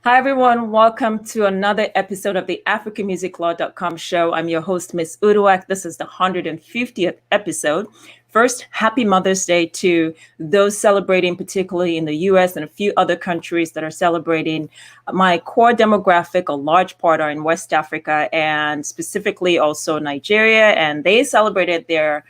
Hi, everyone. Welcome to another episode of the AfricanMusicLaw.com show. I'm your host, Miss Uduak. This is the 150th episode. First, happy Mother's Day to those celebrating, particularly in the US and a few other countries that are celebrating. My core demographic, a large part, are in West Africa and specifically also Nigeria, and they celebrated their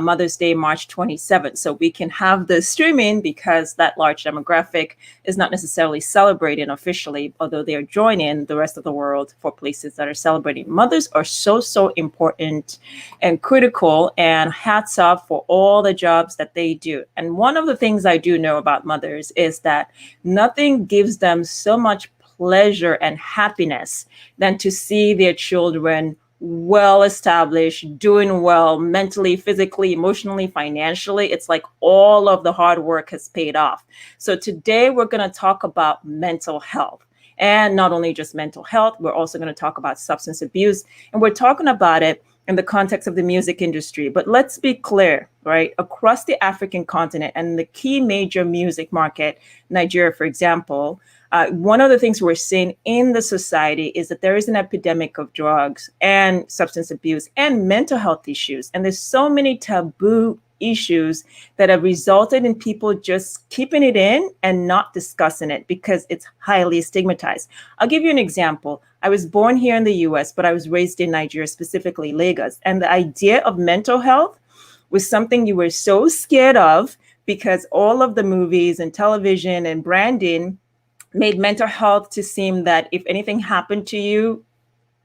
Mother's Day, March 27th. So we can have the streaming because that large demographic is not necessarily celebrating officially, although they are joining the rest of the world for places that are celebrating. Mothers are so important and critical, and hats off for all the jobs that they do. And one of the things I do know about mothers is that nothing gives them so much pleasure and happiness than to see their children well established, doing well mentally, physically, emotionally, financially. It's like all of the hard work has paid off. So today we're going to talk about mental health. And not only just mental health, we're also going to talk about substance abuse. And we're talking about it in the context of the music industry. But let's be clear, right? Across the African continent and the key major music market, Nigeria, for example, one of the things we're seeing in the society is that there is an epidemic of drugs and substance abuse and mental health issues. And there's so many taboo issues that have resulted in people just keeping it in and not discussing it because it's highly stigmatized. I'll give you an example. I was born here in the US, but I was raised in Nigeria, specifically Lagos. And the idea of mental health was something you were so scared of because all of the movies and television and branding made mental health to seem that if anything happened to you,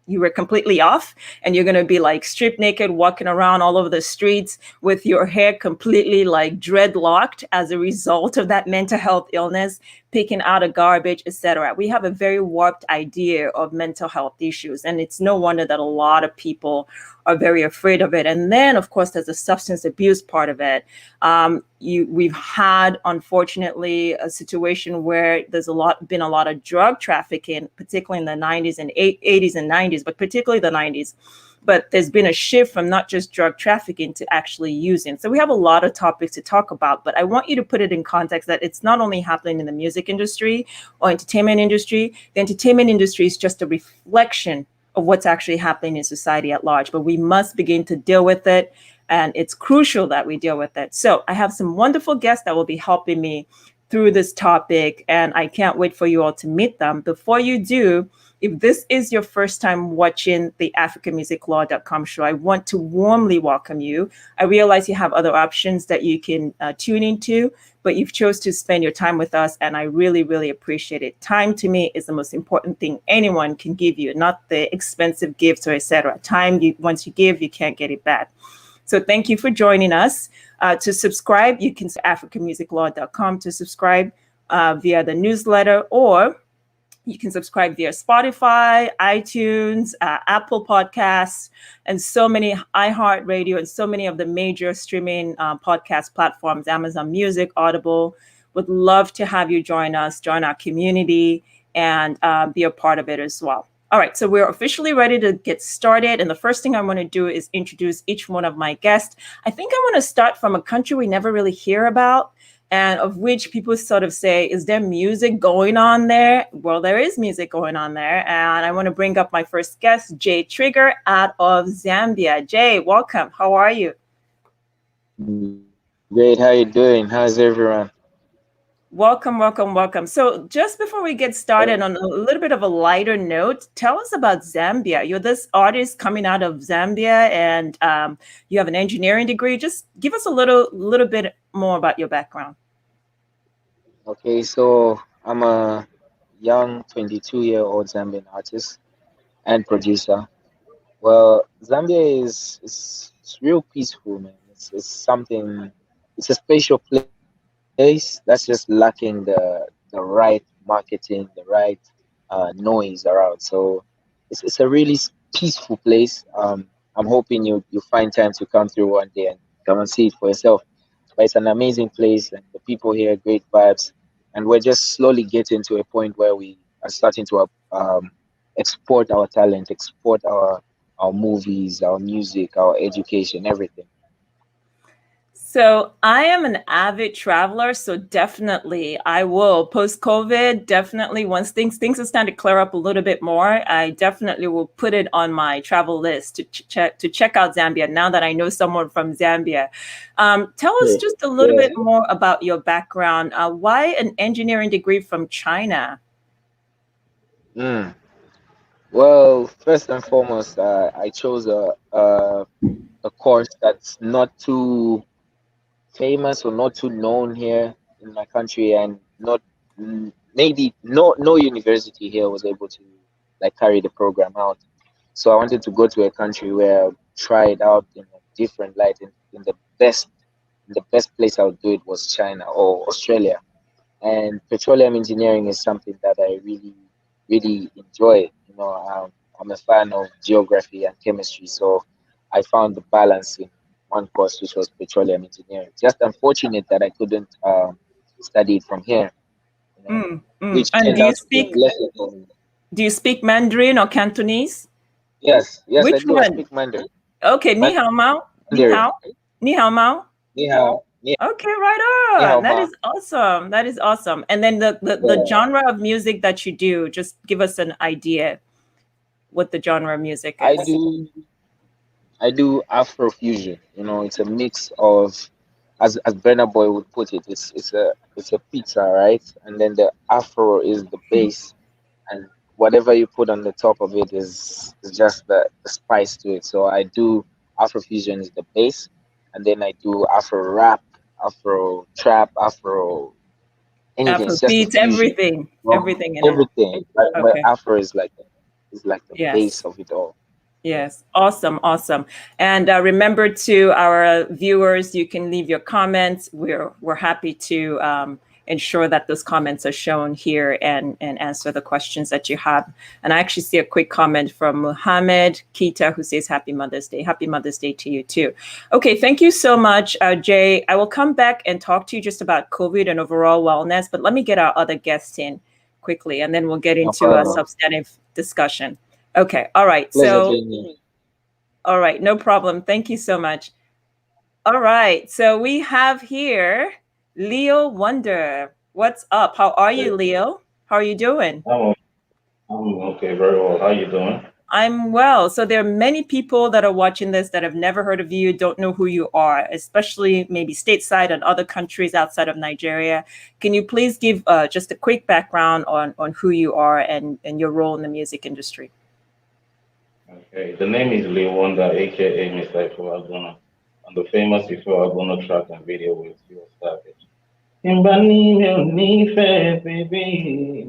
you were completely off and you're going to be like stripped naked, walking around all over the streets with your hair completely like dreadlocked as a result of that mental health illness, picking out of garbage, etc. We have a very warped idea of mental health issues, and it's no wonder that a lot of people are very afraid of it. And then, of course, there's the substance abuse part of it. We've had, unfortunately, a situation where there's been a lot of drug trafficking, particularly in the 90s and 80s and 90s, but particularly the 90s. But there's been a shift from not just drug trafficking to actually using. So we have a lot of topics to talk about, but I want you to put it in context that it's not only happening in the music industry or entertainment industry. The entertainment industry is just a reflection of what's actually happening in society at large, but we must begin to deal with it. And it's crucial that we deal with it. So I have some wonderful guests that will be helping me through this topic, and I can't wait for you all to meet them. Before you do, if this is your first time watching the AfricanMusicLaw.com show, I want to warmly welcome you. I realize you have other options that you can tune into, but you've chose to spend your time with us, and I really appreciate it. Time to me is the most important thing anyone can give you, not the expensive gifts or etc. Time, once you give, you can't get it back. So thank you for joining us. To subscribe, you can AfricanMusicLaw.com to subscribe via the newsletter, or you can subscribe via Spotify, iTunes, Apple Podcasts, and so many iHeartRadio, and so many of the major streaming podcast platforms, Amazon Music, Audible. Would love to have you join us, join our community, and be a part of it as well. All right, so we're officially ready to get started. And the first thing I want to do is introduce each one of my guests. I think I want to start from a country we never really hear about, and of which people sort of say, is there music going on there? Well, there is music going on there. And I want to bring up my first guest, Jay Trigga, out of Zambia. Jay, welcome. How are you? Great. How you doing? How's everyone? Welcome. So just before we get started Uh, on a little bit of a lighter note, tell us about Zambia. You're this artist coming out of Zambia, and you have an engineering degree. Just give us a little bit more about your background. okay, so I'm a young 22-year-old Zambian artist and producer. Well, Zambia is real peaceful, man. It's something. It's a special place that's just lacking the right marketing, the right noise around. So it's a really peaceful place. I'm hoping you find time to come through one day and come and see it for yourself. But it's an amazing place, and the people here, great vibes. And we're just slowly getting to a point where we are starting to export our talent, export our movies, our music, our education, everything. So I am an avid traveler, so definitely I will post COVID. Definitely, once things are starting to clear up a little bit more, I definitely will put it on my travel list to check out Zambia. Now that I know someone from Zambia, tell us Yeah. just a little Yeah. bit more about your background. Why an engineering degree from China? Mm. Well, first and foremost, I chose a course that's not too famous or not too known here in my country, and not maybe no university here was able to like carry the program out. So I wanted to go to a country where I'd try it out in a different light. In the best place I would do it was China or Australia. And petroleum engineering is something that I really enjoy. I'm a fan of geography and chemistry, so I found the balance in one course, which was petroleum engineering. Just unfortunate that I couldn't study it from here, you know, Mm, mm. which And turned out to be a blessing for me. do you speak Mandarin or Cantonese? Yes, yes, I Which do. I one? speak Mandarin. Okay, ni hao mao, ni Mandarin. hao, ni hao mao. Ni hao, Okay, right ni hao on. That ma. is awesome. That is awesome. And then the Yeah, genre of music that you do, just give us an idea what the genre of music I is. do. I do Afrofusion. It's a mix of, as Burna Boy would put it, it's a pizza, right? And then the Afro is the base, and whatever you put on the top of it is just the spice to it. So I do Afrofusion is the base, and then I do Afro rap, Afro trap, Afro anything. Afro It's just a beats, fusion. everything, Well, everything in it. everything, but Okay. Afro is like the base Yes. of it all. Yeah. Yes, awesome, awesome. And remember to our viewers, you can leave your comments. We're happy to ensure that those comments are shown here and answer the questions that you have. And I actually see a quick comment from Muhammad Kita who says Happy Mother's Day. Happy Mother's Day to you too. Okay, thank you so much, Jay. I will come back and talk to you just about COVID and overall wellness, but let me get our other guests in quickly, and then we'll get No into a problem. substantive discussion. Okay, all right. Pleasure So being here. all right, no problem. Thank you so much. All right, so we have here Leo Wonder. What's up? How are you, Leo? How are you doing? I'm, I'm okay, very well. How you doing? I'm well. So there are many people that are watching this that have never heard of you, don't know who you are, especially maybe stateside and other countries outside of Nigeria. Can you please give just a quick background on who you are and your role in the music industry? Okay, the name is Lee Wonder, aka Mr. Ifeaguna, on the famous Ifeaguna track and video with your Savage. Imbani mi ò nífẹ̀ẹ́ bèbí,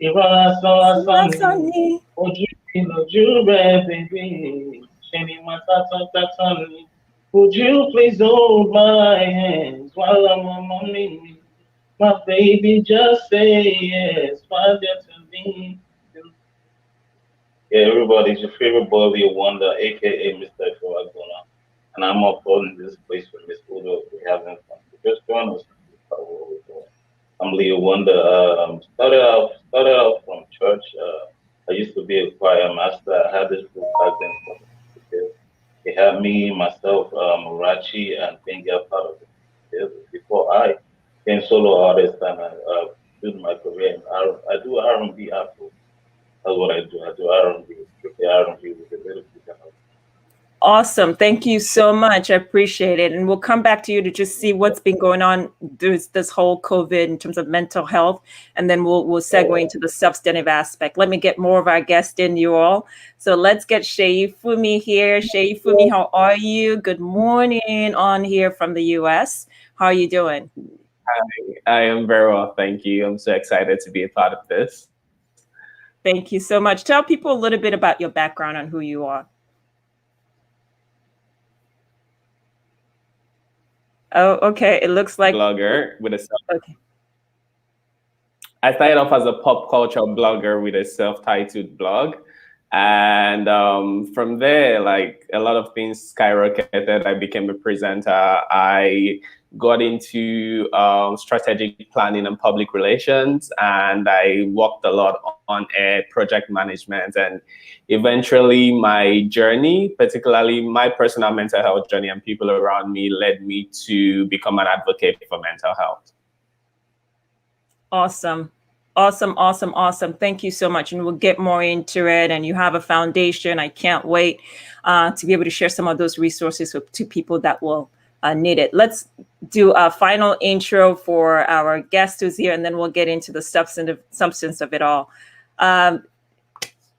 irọ́ lásán lásán ni, ojú mi lójú rẹ̀ bèbí, ṣe ni màá tátán ni. Would you please hold my hands while I'm on my knees? My baby, just say yes, why just to me? Yeah, everybody, it's your favorite boy, Leo Wonder, aka Mr. Ifeaguna. And I'm uploading this place for Miss Udo. We're having fun. So just join us and see what we're doing. I'm Leo Wonder. Started out from church. I used to be a choir master. I had this group back then. They had me, myself, Rachi, and Benga part of it. Before I became solo artist and I built my career in R. I do R&B Afro. That's what I do. I do R&B, strictly R&B with a little bit of. Awesome. Thank you so much. I appreciate it. And we'll come back to you to just see what's been going on this whole COVID in terms of mental health. And then we'll segue into the substantive aspect. Let me get more of our guests in, you all. So let's get Shei Funmi here. Shei Funmi, how are you? Good morning on here from the US. How are you doing? I am very well, thank you. I'm so excited to be a part of this. Thank you so much. Tell people a little bit about your background and who you are. Oh, okay. It looks like blogger with a okay. I started off as a pop culture blogger with a self-titled blog. And from there, like a lot of things skyrocketed. I became a presenter. I got into strategic planning and public relations, and I worked a lot on air project management. And eventually, my journey, particularly my personal mental health journey and people around me, led me to become an advocate for mental health. Awesome. Awesome. Thank you so much. And we'll get more into it. And you have a foundation. I can't wait to be able to share some of those resources to people that will need it. Let's do a final intro for our guest who's here, and then we'll get into the substance of it all.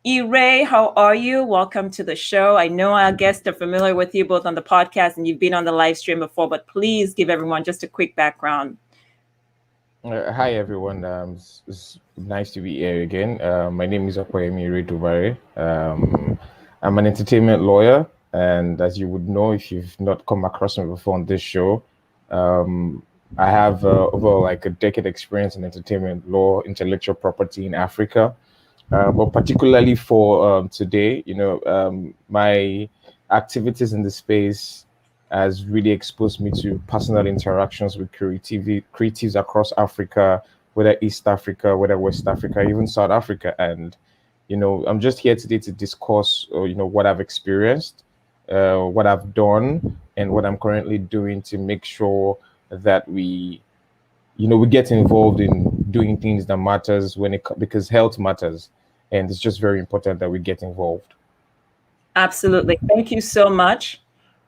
Ray, how are you? Welcome to the show. I know our guests are familiar with you both on the podcast and you've been on the live stream before, but please give everyone just a quick background. Hi everyone. It's nice to be here again. My name is Iredumare. I'm an entertainment lawyer, and as you would know if you've not come across me before on this show, I have over like a decade experience in entertainment law, intellectual property in Africa, but particularly for today, my activities in the space has really exposed me to personal interactions with creatives across Africa, whether East Africa, whether West Africa, even South Africa. And, I'm just here today to discuss, what I've experienced, what I've done, and what I'm currently doing to make sure that we get involved in doing things that matters because health matters. And it's just very important that we get involved. Absolutely. Thank you so much.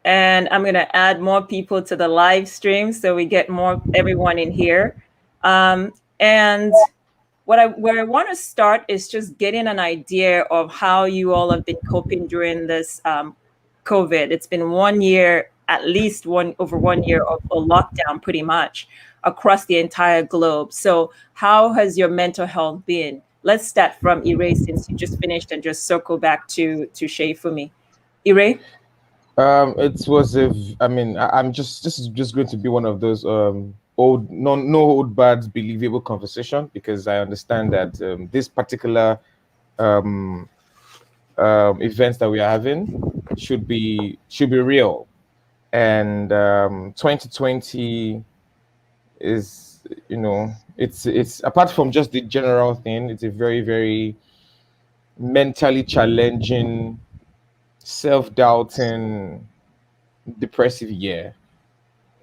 And I'm going to add more people to the live stream so we get everyone in here. And where I want to start is just getting an idea of how you all have been coping during this COVID. It's been 1 year, at least over 1 year of a lockdown pretty much across the entire globe. So how has your mental health been? Let's start from Ire since you just finished and just circle back to Shei Funmi. Ire? It was this is just going to be one of those no old bad believable conversation, because I understand that this particular events that we are having should be real, and 2020 is it's apart from just the general thing, it's a very, very mentally challenging, self-doubting, depressive year.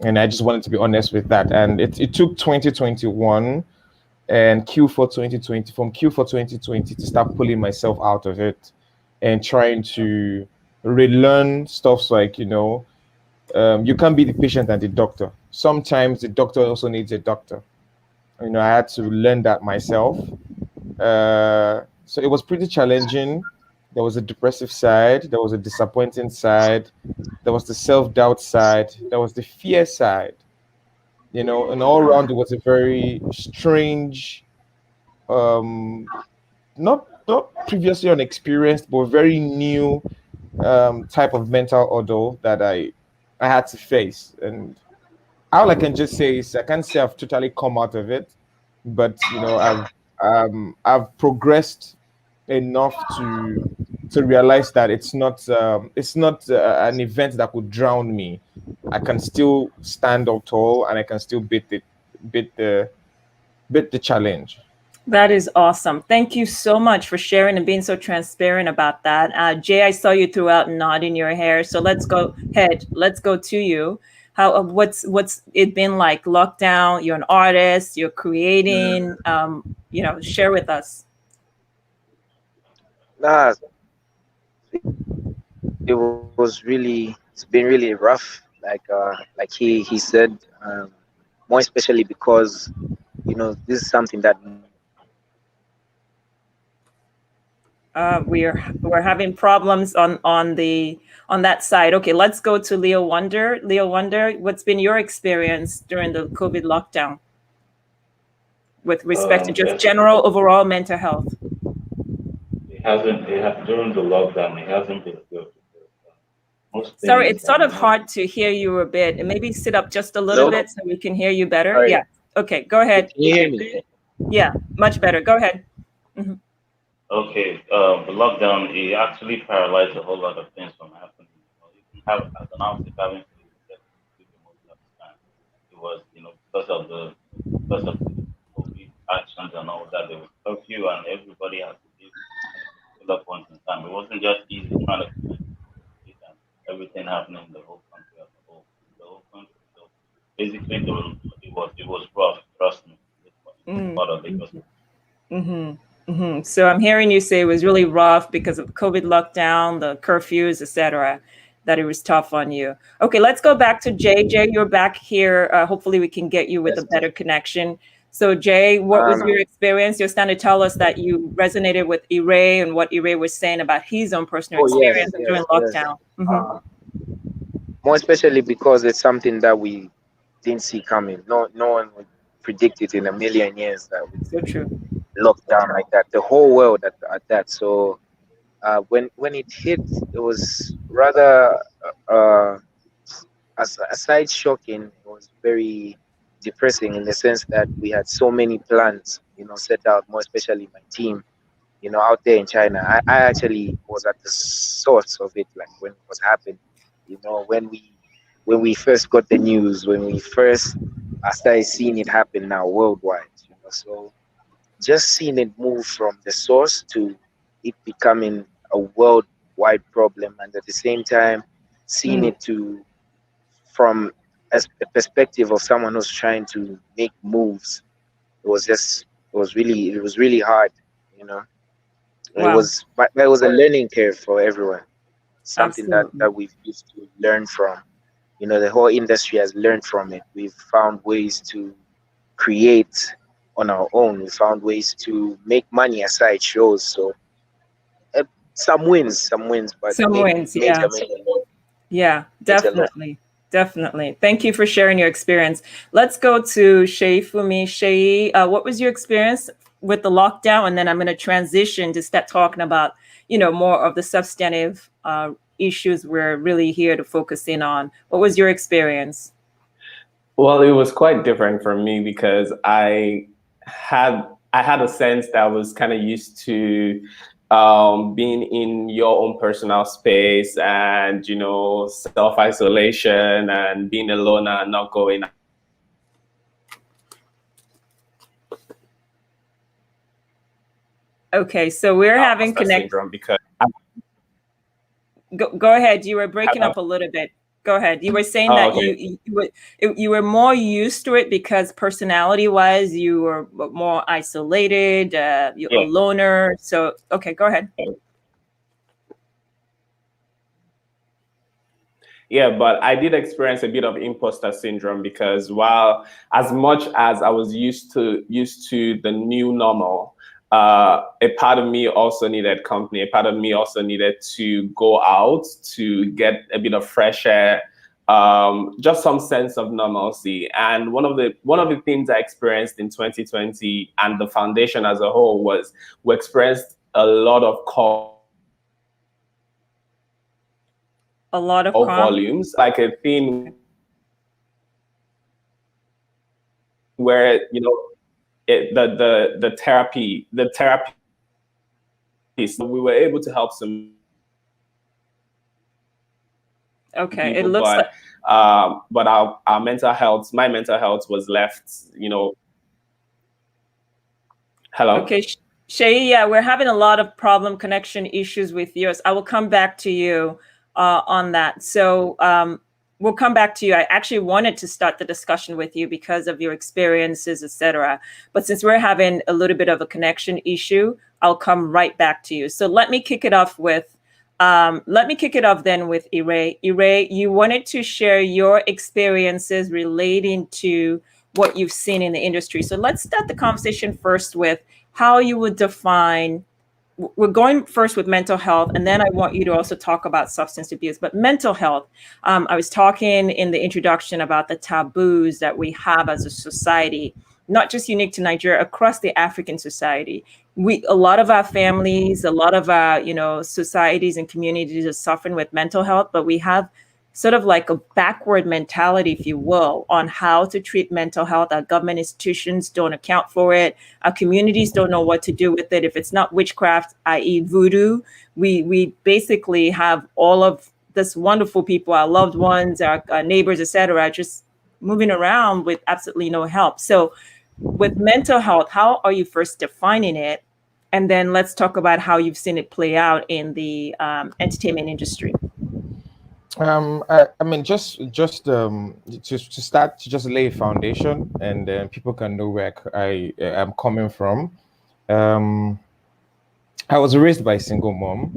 And I just wanted to be honest with that. And it took 2021 and Q4 2020, from Q4 2020 to start pulling myself out of it and trying to relearn stuff like, you can't be the patient and the doctor. Sometimes the doctor also needs a doctor. I had to learn that myself. So it was pretty challenging. There was a depressive side. There was a disappointing side. There was the self-doubt side. There was the fear side. And all around it was a very strange, not previously unexperienced, but very new type of mental ordeal that I had to face. And all I can just say is I can't say I've totally come out of it, but I've progressed enough to realize that it's not an event that could drown me. I can still stand up tall and I can still beat the challenge. That is awesome. Thank you so much for sharing and being so transparent about that. Jay, I saw you throughout nodding your hair. So let's go ahead. Let's go to you. How what's it been like? Lockdown. You're an artist. You're creating. Share with us. It's been really rough. Like he said, more especially because this is something that we're having problems on that side. Okay, let's go to Leo Wonder. Leo Wonder, what's been your experience during the COVID lockdown with respect to just general overall mental health? During the lockdown, it hasn't been good. Sorry, it's sort of hard to hear you a bit. And maybe sit up just a little bit so we can hear you better. Sorry. Yeah. Okay, go ahead. Can you hear me? Yeah, much better. Go ahead. Mm-hmm. Okay, the lockdown, it actually paralyzed a whole lot of things from happening. Even have as an artist having to get to the studio most of the time. It was, because of the COVID actions and all that, there was curfew and everybody had to leave at a particular point in time. It wasn't just easy trying to connect with it and everything happening in the whole country as a whole, the whole country. So basically, it was rough. Trust me, in this Mm. part of Lagos. So I'm hearing you say it was really rough because of COVID lockdown, the curfews, etc., that it was tough on you. Okay, let's go back to Jay. Jay, you're back here. Hopefully, we can get you with a Yes. better connection. So, Jay, what was Um. your experience? You're starting to tell us that you resonated with Ire and what Ire was saying about his own personal Oh yes, experience during yes, yes. lockdown. Uh, More especially because it's something that we didn't see coming. No one would predict it in a million years that we So true. locked down like that. The whole world at that. So when it hit, it was rather uh, aside shocking. It was very depressing in the sense that we had so many plans, set out. More especially my team, out there in China. I actually was at the source of it, like when it was happening. When we first got the news, when we first started seeing it happen now worldwide. So just seeing it move from the source to it becoming a worldwide problem, and at the same time seeing Mm. it to from as a perspective of someone who's trying to make moves. It was really hard, you know. Wow. But it was a learning curve for everyone. Something that Absolutely. that we've used to learn from. The whole industry has learned from it. We've found ways to create on our own. We found ways to make money aside shows. So uh, some wins, but Some wins. major, Yeah. major, Yeah, major loss. definitely. Definitely. Thank you for sharing your experience. Let's go to Shei Funmi. Shei, what was your experience with the lockdown? And then I'm going to transition to start talking about, more of the substantive issues we're really here to focus in on. What was your experience? Well, it was quite different for me because I had a sense that I was kind of used to being in your own personal space and self isolation and being alone and not going Okay, so we're out having imposter connect. syndrome because Go ahead. You were breaking hello. up a little bit. Go ahead. You were saying Oh, that okay. you were more used to it because personality wise you were more isolated, you're a Yeah. loner. So okay, go ahead. Yeah, but I did experience a bit of imposter syndrome because while as much as I was used to the new normal, a part of me also needed company. A part of me also needed to go out to get a bit of fresh air, just some sense of normalcy. And one of the things I experienced in 2020 and the foundation as a whole was we experienced a lot of A lot of calm. volumes, like a thing where the therapy so we were able to help some Okay, it people, looks like but our mental health, my mental health was left. Hello. okay. Shay, yeah, we're having a lot of problem connection issues with yours. I will come back to you on that. So we'll come back to you. I actually wanted to start the discussion with you because of your experiences, etc. But since we're having a little bit of a connection issue, I'll come right back to you. So let me kick it off then with Ire. Ire, you wanted to share your experiences relating to what you've seen in the industry. So let's start the conversation first with how you would define. We're going first with mental health, and then I want you to also talk about substance abuse. But mental health, I was talking in the introduction about the taboos that we have as a society, not just unique to Nigeria, across the African society. A lot of our families, a lot of our, societies and communities are suffering with mental health, but we have sort of like a backward mentality, if you will, on how to treat mental health. Our government institutions don't account for it. Our communities don't know what to do with it. If it's not witchcraft, i.e. voodoo, we basically have all of this wonderful people, our loved ones, our neighbors, etc., just moving around with absolutely no help. So with mental health, how are you first defining it? And then let's talk about how you've seen it play out in the entertainment industry. I mean, to start, to just lay a foundation, and then people can know where I am coming from. I was raised by a single mom,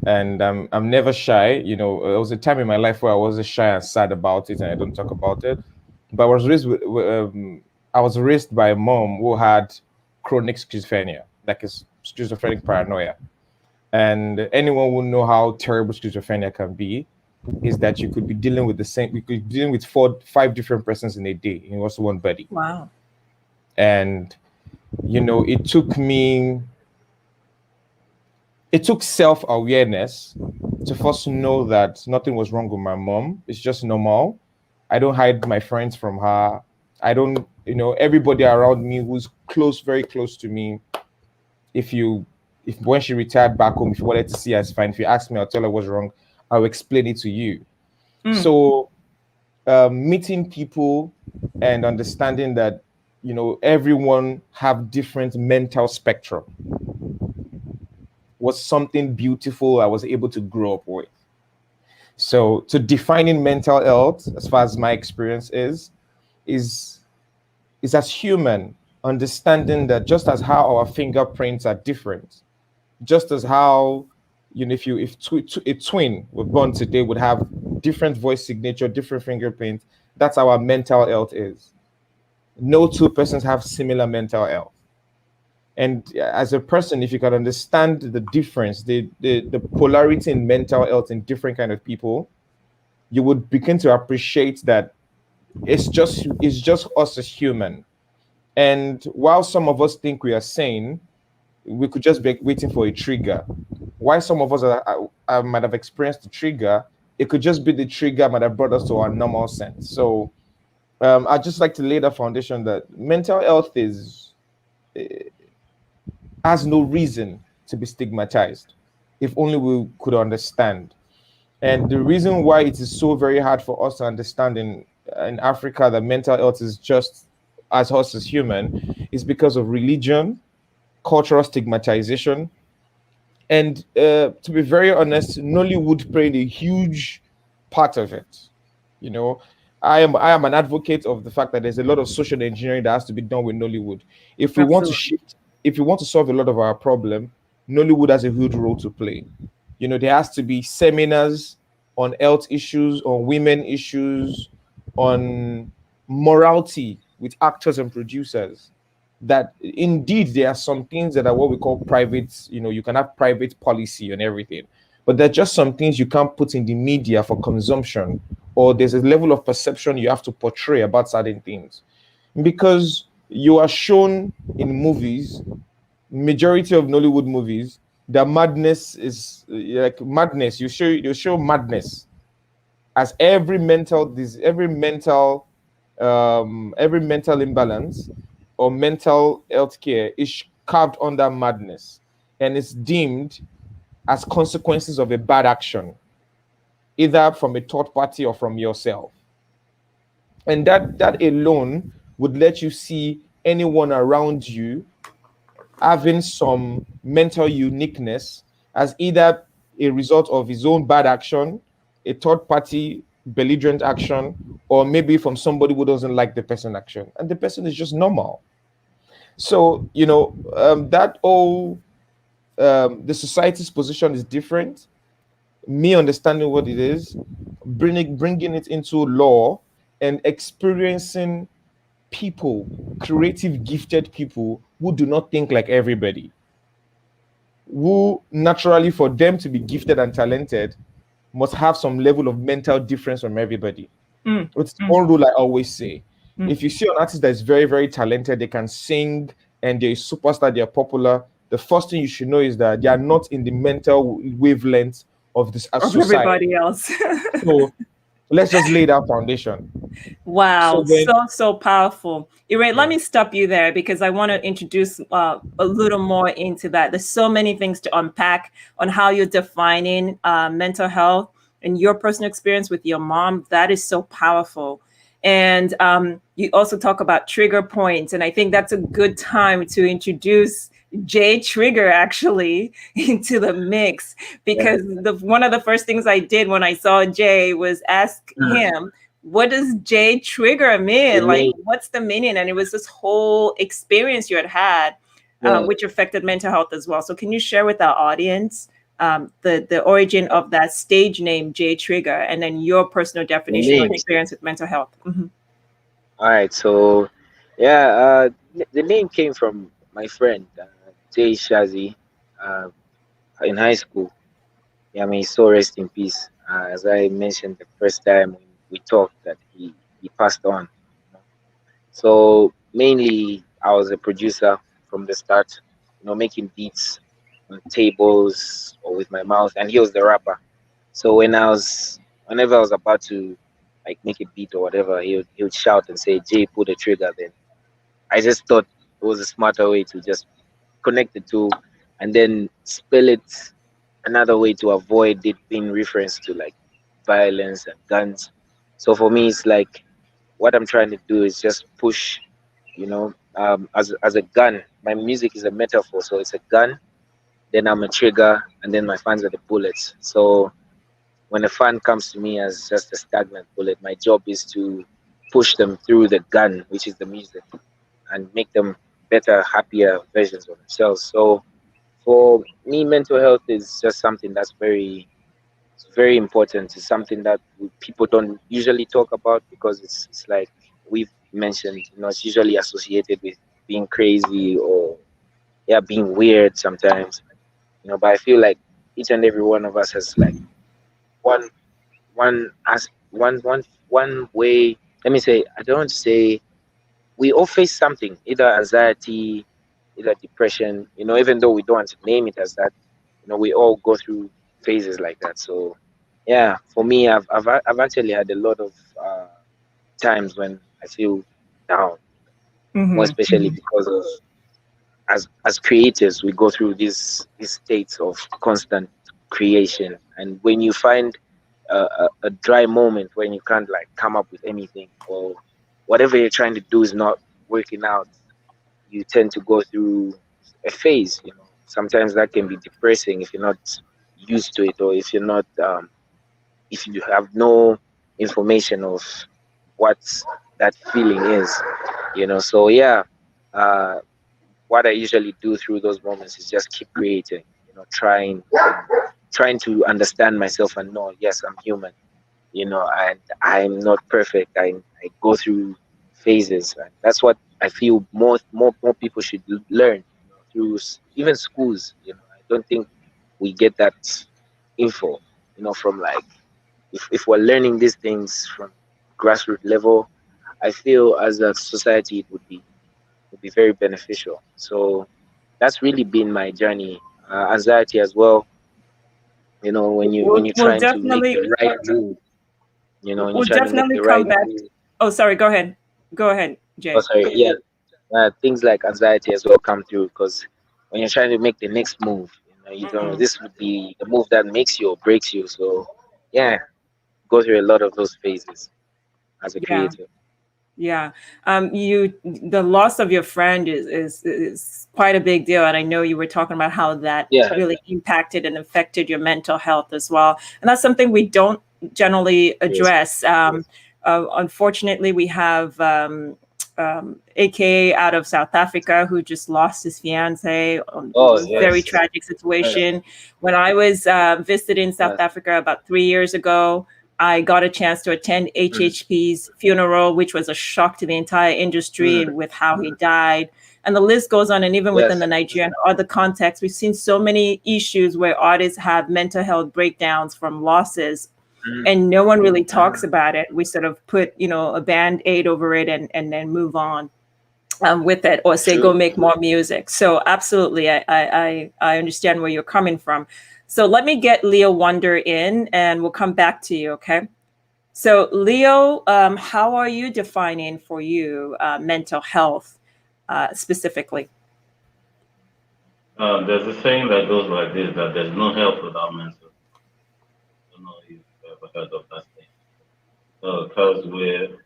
and I'm never shy. You know, there was a time in my life where I wasn't shy and sad about it, and I don't talk about it. But I was raised by a mom who had chronic schizophrenia, like a schizophrenic paranoia. And anyone will know how terrible schizophrenia can be. Is that you could be dealing with you could be dealing with 4-5 different persons in a day in just one body. Wow. And you know, it took self-awareness to first know that nothing was wrong with my mom. It's just normal. I don't hide my friends from her. I don't, you know, everybody around me who's close, very close to me. If when she retired back home, if you wanted to see her, it's fine. If you ask me, I'll tell her what's wrong. I'll explain it to you. So meeting people and understanding that, you know, everyone have different mental spectrum was something beautiful I was able to grow up with. So to defining mental health, as far as my experience is as human, understanding that just as how our fingerprints are different, just as how, you know, if a twin were born today would have different voice signature, different fingerprints, that's how our mental health is. No two persons have similar mental health. And as a person, if you can understand the difference, the polarity in mental health in different kind of people, you would begin to appreciate that it's just us as human. And while some of us think we are sane, we could just be waiting for a trigger. Why some of us might have experienced the trigger, it could just be the trigger might have brought us to our normal sense. So I'd just like to lay the foundation that mental health has no reason to be stigmatized, if only we could understand. And the reason why it is so very hard for us to understand in Africa that mental health is just as us as human is because of religion, cultural stigmatization, and to be very honest, Nollywood played a huge part of it. You know, I am an advocate of the fact that there's a lot of social engineering that has to be done with Nollywood. If we want to shift, if we want to solve a lot of our problem, Nollywood has a huge role to play. You know, there has to be seminars on health issues, on women issues, on morality with actors and producers. That indeed there are some things that are what we call private, you know, you can have private policy and everything, but there are just some things you can't put in the media for consumption, or there's a level of perception you have to portray about certain things. Because you are shown in movies, majority of Nollywood movies, the madness is like madness. You show madness as every mental imbalance or mental health care is carved under madness, and it's deemed as consequences of a bad action, either from a third party or from yourself. And that alone would let you see anyone around you having some mental uniqueness as either a result of his own bad action, a third party belligerent action, or maybe from somebody who doesn't like the person action, and the person is just normal. So, you know, the society's position is different. Me understanding what it is, bringing it into law, and experiencing people, creative, gifted people who do not think like everybody, who naturally, for them to be gifted and talented, must have some level of mental difference from everybody. It's one rule I always say. If you see an artist that is very, very talented, they can sing and they're a superstar, they're popular, the first thing you should know is that they are not in the mental wavelength of this of society. everybody else. So let's just lay that foundation. Wow, So then, so powerful. Ray, let yeah, me stop you there because I want to introduce a little more into that. There's so many things to unpack on how you're defining mental health and your personal experience with your mom. That is so powerful. And you also talk about trigger points, and I think that's a good time to introduce Jay Trigger actually into the mix Yeah. because one of the first things I did when I saw Jay was ask him, what does Jay Trigger The mean? Like, name. what's the meaning? And it was this whole experience you had, Yeah. which affected mental health as well. So, can you share with our audience the origin of that stage name, Jay Trigger, and then your personal The definition or name. experience with mental health? All right. So, yeah, the name came from my friend Jay Shazi uh, in high school. Yeah, I mean, so rest in peace. As I mentioned the first time when we talked, that he passed on. You know? So mainly, I was a producer from the start. Making beats on tables or with my mouth, and he was the rapper. So whenever I was about to like make a beat or whatever, he would shout and say, "Jay, pull the trigger." Then I just thought it was a smarter way to just connect the two, and then spell it another way to avoid it being referenced to like violence and guns. So for me, it's like what I'm trying to do is just push, as a gun. My music is a metaphor, so it's a gun. Then I'm a trigger, and then my fans are the bullets. So when a fan comes to me as just a stagnant bullet, my job is to push them through the gun, which is the music, and make them better, happier versions of themselves. So for me, mental health is just something that's it's very important. It's something that people don't usually talk about because it's like we've mentioned, it's usually associated with being crazy or yeah, being weird sometimes. But I feel like each and every one of us has like one one way. Let me say, I don't want to say we all face something, either anxiety, either depression, even though we don't want to name it as that, we all go through phases like that. So, yeah, for me, I've actually had a lot of times when I feel down, more Mm-hmm. especially because of as creators, we go through these states of constant creation, and when you find a dry moment when you can't like come up with anything or whatever you're trying to do is not working out, you tend to go through a phase. Sometimes that can be depressing if you're not used to it, or if you have no information of what that feeling is. So yeah, uh, what I usually do through those moments is just keep creating, trying to understand myself and know, yes, I'm human, and I'm not perfect. I go through phases, and that's what I feel more people should learn, through even schools. I don't think we get that info, from like if we're learning these things from grassroots level, I feel as a society it would be very beneficial. So that's really been my journey. Anxiety as well. When you're We'll trying to make definitely the right move. When you're we'll trying to make definitely the come right back. move. Oh, sorry. Go ahead. Go ahead, Oh, Jay. sorry. Yeah. Things like anxiety as well come through because when you're trying to make the next move, you don't know Mhm. this would be the move that makes you or breaks you. So yeah, go through a lot of those phases as a Yeah. creator. Yeah. The loss of your friend is quite a big deal. And I know you were talking about how that Yeah. really impacted and affected your mental health as well. And that's something we don't generally Yes. address. Unfortunately, we have AKA out of South Africa who just lost his fiance. Oh A very yes. tragic Yes. situation. When I was visiting South Yes. Africa about 3 years ago, I got a chance to attend Mm, HHP's funeral, which was a shock to the entire industry mm, with how he died. And the list goes on. And even within yes. the Nigerian other context, we've seen so many issues where artists have mental health breakdowns from losses, Mm, and no one really talks mm, about it. We sort of put, a band-aid over it and then move on with it, or say go true. make more music. So absolutely, I understand where you're coming from. So let me get Leo Wonder in, and we'll come back to you. Okay. So, Leo, how are you defining for you mental health specifically? There's a saying that goes like this: that there's no health without mental. I don't know if you've ever heard of that saying. Because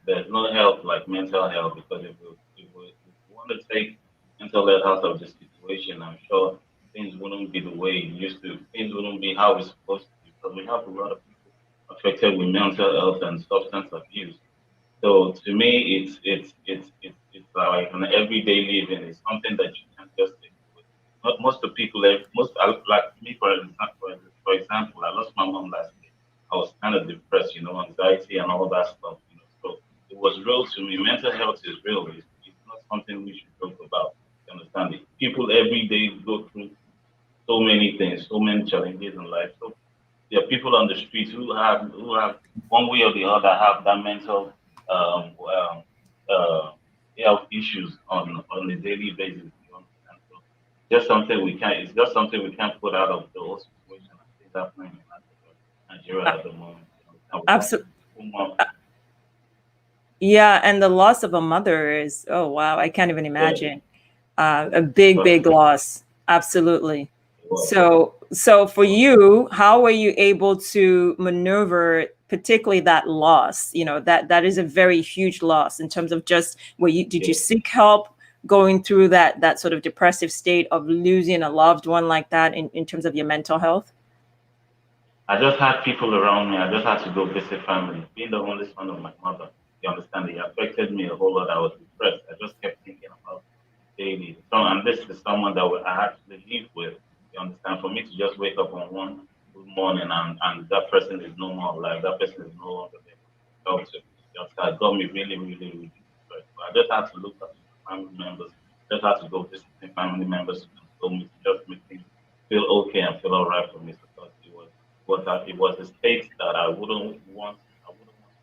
there's no health like mental health. Because if we want to take mental health out of the situation, I'm sure things wouldn't be the way it used to. Things wouldn't be how it's supposed to be. Because we have a lot of people affected with mental health and substance abuse. So to me, it's like an everyday living. It's something that you can't just take away. Not most of the people, like me for example, I lost my mom last year. I was kind of depressed, anxiety and all that stuff. So it was real to me. Mental health is real. It's not something we should joke about. You understand it? People every day go through so many things, so many challenges in life. So there are people on the streets who have one way or the other have that mental um, um, uh, health issues on a daily basis. You understand? So just something we can't. It's just something we can't put out of the whole situation. I think that's happening in Nigeria at the moment. You understand? We have Absolutely. too much. Yeah, and the loss of a mother is, oh wow, I can't even Yeah, imagine. A big, but big loss. Absolutely. it was. So for you, how were you able to maneuver, particularly that loss? That is a very huge loss in terms of just did you Yeah. seek help going through that sort of depressive state of losing a loved one like that in terms of your mental health? I just had people around me. I just had to go visit family. Being the only son of my mother, you understand, it affected me a whole lot. I was depressed. I just kept thinking about daily. So, and this is someone that I actually live with. You understand? For me to just wake up on one good morning and that person is no more alive, that person is no longer there for me to talk to. You understand? It got me really, really, really depressed. But I just had to look up to my family members. Just had to go visit family members to console me, to just make things feel okay and feel all right for me because it was a state that I wouldn't want to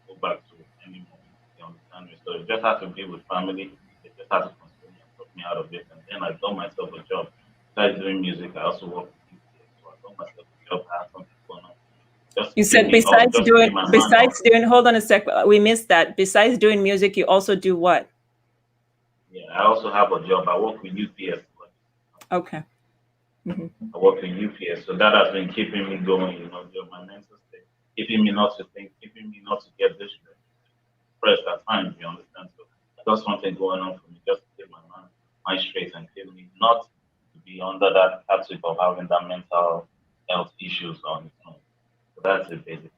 go back to anymore. You understand me? So it just had to be with family. They just had to console me and talk me out of it. And then I got myself a job. Besides doing music, I also work with UPS. So I got myself a job. I had something going on for me. Just to You keep said me up, besides just to doing keep my mind off besides it. doing hold on a sec, we missed that. Besides doing music, you also do what? Yeah, I also have a job. I work with UPS. Okay. Hmm. I work with UPS. So that has been keeping me going, during my mental state, keeping me not to think, keeping me not to get depressed at times, you understand? So I got something going on for me just to keep my mind straight and keep me not to be under that toxic of having that mental health issues on its own. So that's it basically.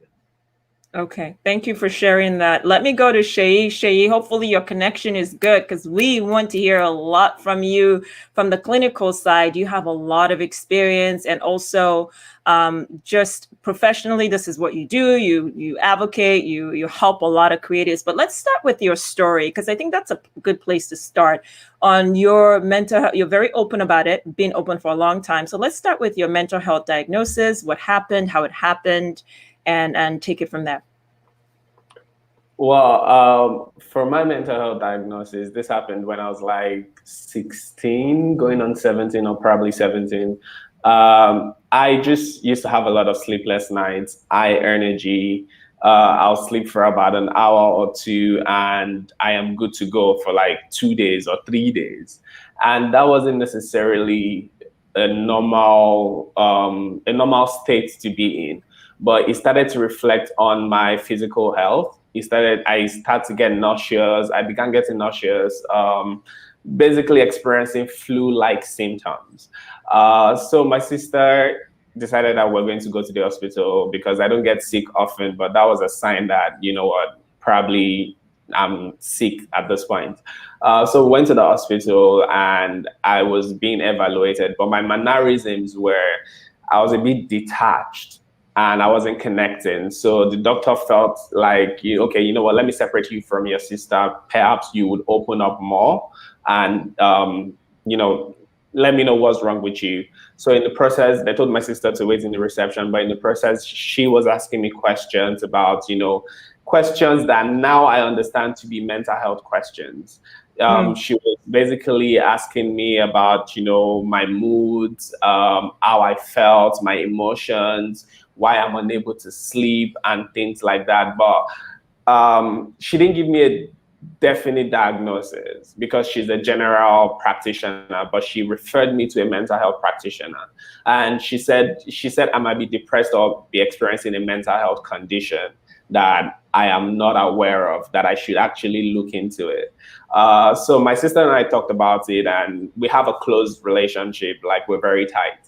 Okay, thank you for sharing that. Let me go to Shei. Shei, hopefully your connection is good because we want to hear a lot from you from the clinical side. You have a lot of experience, and also just professionally, this is what you do. You advocate. You help a lot of creatives. But let's start with your story because I think that's a good place to start on your mental health. You're very open about it, been open for a long time. So let's start with your mental health diagnosis, what happened, how it happened, and take it from there. Well, for my mental health diagnosis, this happened when I was like 16, going on 17 or probably 17. I just used to have a lot of sleepless nights, high energy. I'll sleep for about an hour or two, and I am good to go for like 2 days or 3 days. And that wasn't necessarily a normal state to be in, but it started to reflect on my physical health. I started to get nauseous. I began getting nauseous, basically experiencing flu-like symptoms. So my sister decided that we're going to go to the hospital because I don't get sick often, but that was a sign that, you know what, probably I'm sick at this point. So we went to the hospital and I was being evaluated, but my mannerisms were, I was a bit detached and I wasn't connecting. So the doctor felt like, okay, you know what, let me separate you from your sister. Perhaps you would open up more and, you know, let me know what's wrong with you. So in the process, they told my sister to wait in the reception, but in the process, she was asking me questions about, questions that now I understand to be mental health questions. She was basically asking me about, my moods, how I felt, my emotions, why I'm unable to sleep and things like that. But she didn't give me a definite diagnosis because she's a general practitioner, but she referred me to a mental health practitioner. And she said I might be depressed or be experiencing a mental health condition that I am not aware of, that I should actually look into it. So my sister and I talked about it, and we have a close relationship, like we're very tight.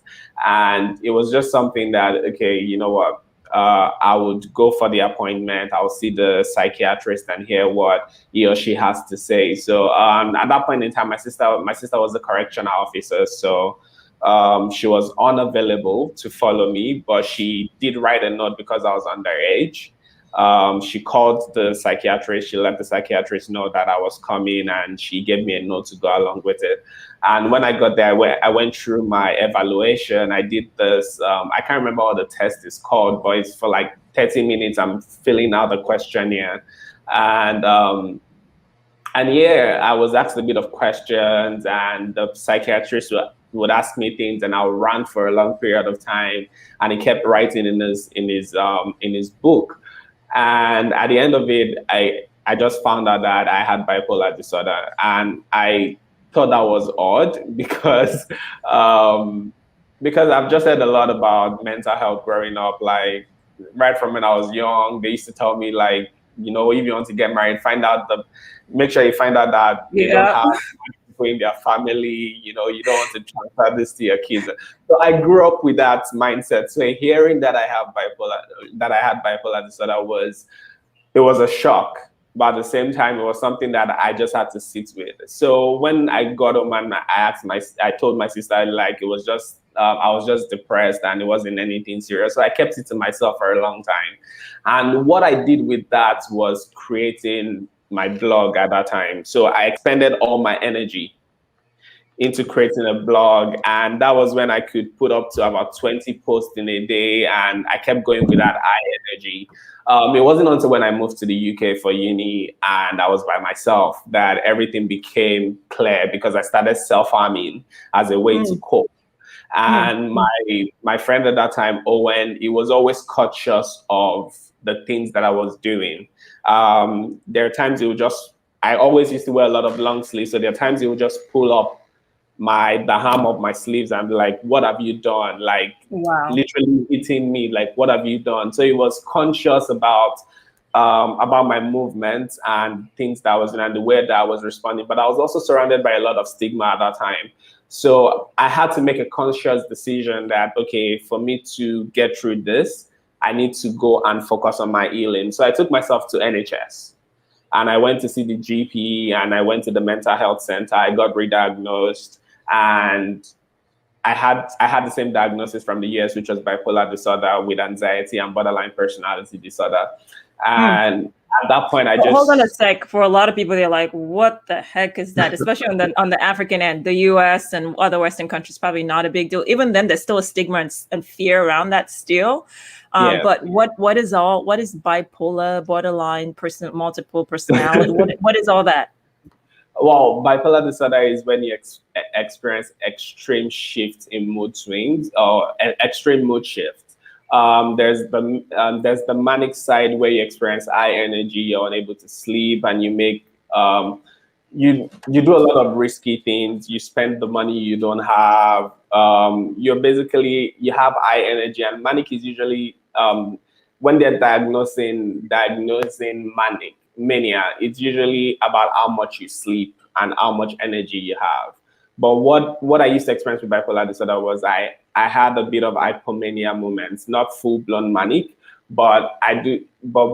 And it was just something that, okay, you know what? I would go for the appointment. I'll see the psychiatrist and hear what he or she has to say. So at that point in time, my sister was the correctional officer, so she was unavailable to follow me, but she did write a note because I was underage. She called the psychiatrist. She let the psychiatrist know that I was coming, and she gave me a note to go along with it. And when I got there, I went through my evaluation. I did this. I can't remember what the test is called, but it's for like 30 minutes. I'm filling out the questionnaire, and yeah, I was asked a bit of questions, and the psychiatrist would ask me things, and I would rant for a long period of time. And he kept writing in his book. And at the end of it, I just found out that I had bipolar disorder, and I thought that was odd because I've just heard a lot about mental health growing up. Like right from when I was young, they used to tell me, like, you know, if you want to get married, make sure you find out that they don't have people in their family. You know, you don't want to transfer this to your kids. So I grew up with that mindset. So hearing that I had bipolar disorder was a shock. But at the same time, it was something that I just had to sit with. So when I got home and I told my sister, like, it was just, I was just depressed and it wasn't anything serious. So I kept it to myself for a long time. And what I did with that was creating my blog at that time. So I expended all my energy into creating a blog, and that was when I could put up to about 20 posts in a day, and I kept going with that high energy. It wasn't until when I moved to the UK for uni and I was by myself that everything became clear, because I started self-harming as a way to cope. And my friend at that time, Owen, he was always conscious of the things that I was doing. There are times I always used to wear a lot of long sleeves, so there are times he would just pull up the hem of my sleeves and be like, "What have you done?" Like, literally hitting me, like, "What have you done?" So he was conscious about my movements and things that I was doing and the way that I was responding. But I was also surrounded by a lot of stigma at that time. So I had to make a conscious decision that, okay, for me to get through this, I need to go and focus on my healing. So I took myself to NHS. And I went to see the GP, and I went to the mental health center. I got re-diagnosed, and I had the same diagnosis from the US, which was bipolar disorder with anxiety and borderline personality disorder. And at that point, hold on a sec. For a lot of people, they're like, "What the heck is that?" Especially on the African end, the US and other Western countries, probably not a big deal. Even then, there's still a stigma and fear around that still. But what is bipolar, borderline multiple personality? What is all that? Well, bipolar disorder is when you experience extreme shifts in mood swings or extreme mood shifts. There's the manic side where you experience high energy, you're unable to sleep, and you make you do a lot of risky things. You spend the money you don't have. You have high energy, and manic is usually when they're diagnosing mania, it's usually about how much you sleep and how much energy you have. But what I used to experience with bipolar disorder was I had a bit of hypomania moments, not full-blown manic, but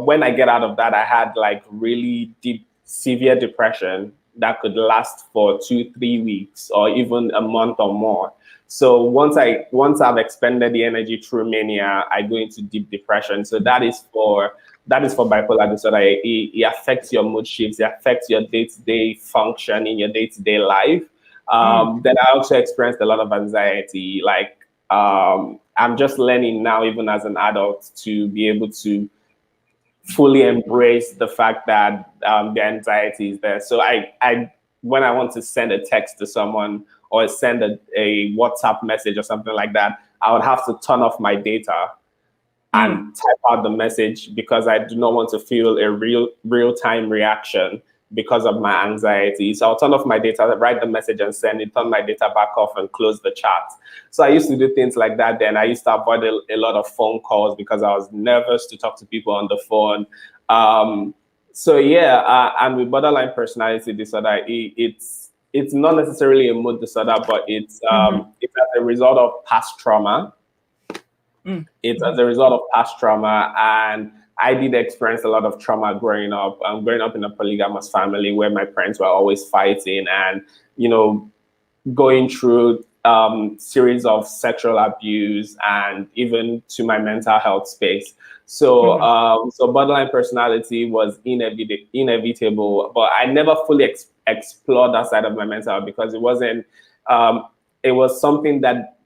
when I get out of that, I had like really deep, severe depression that could last for 2-3 weeks or even a month or more. So once I've expended the energy through mania, I go into deep depression. So that is for bipolar disorder. It affects your mood shifts. It affects your day-to-day function in your day-to-day life. Then I also experienced a lot of anxiety. Like I'm just learning now, even as an adult, to be able to fully embrace the fact that the anxiety is there. So when I want to send a text to someone or send a WhatsApp message or something like that, I would have to turn off my data and type out the message because I do not want to feel a real-time reaction because of my anxiety. So I'll turn off my data, write the message and send it, turn my data back off and close the chat. So I used to do things like that then. I used to avoid a lot of phone calls because I was nervous to talk to people on the phone. So yeah, and with borderline personality disorder, it's not necessarily a mood disorder, but it's as a result of past trauma. It's as a result of past trauma, and I did experience a lot of trauma growing up. Growing up in a polygamous family where my parents were always fighting, and going through series of sexual abuse, and even to my mental health space. So, so borderline personality was inevitable, but I never fully explored that side of my mental health because it wasn't. It was something that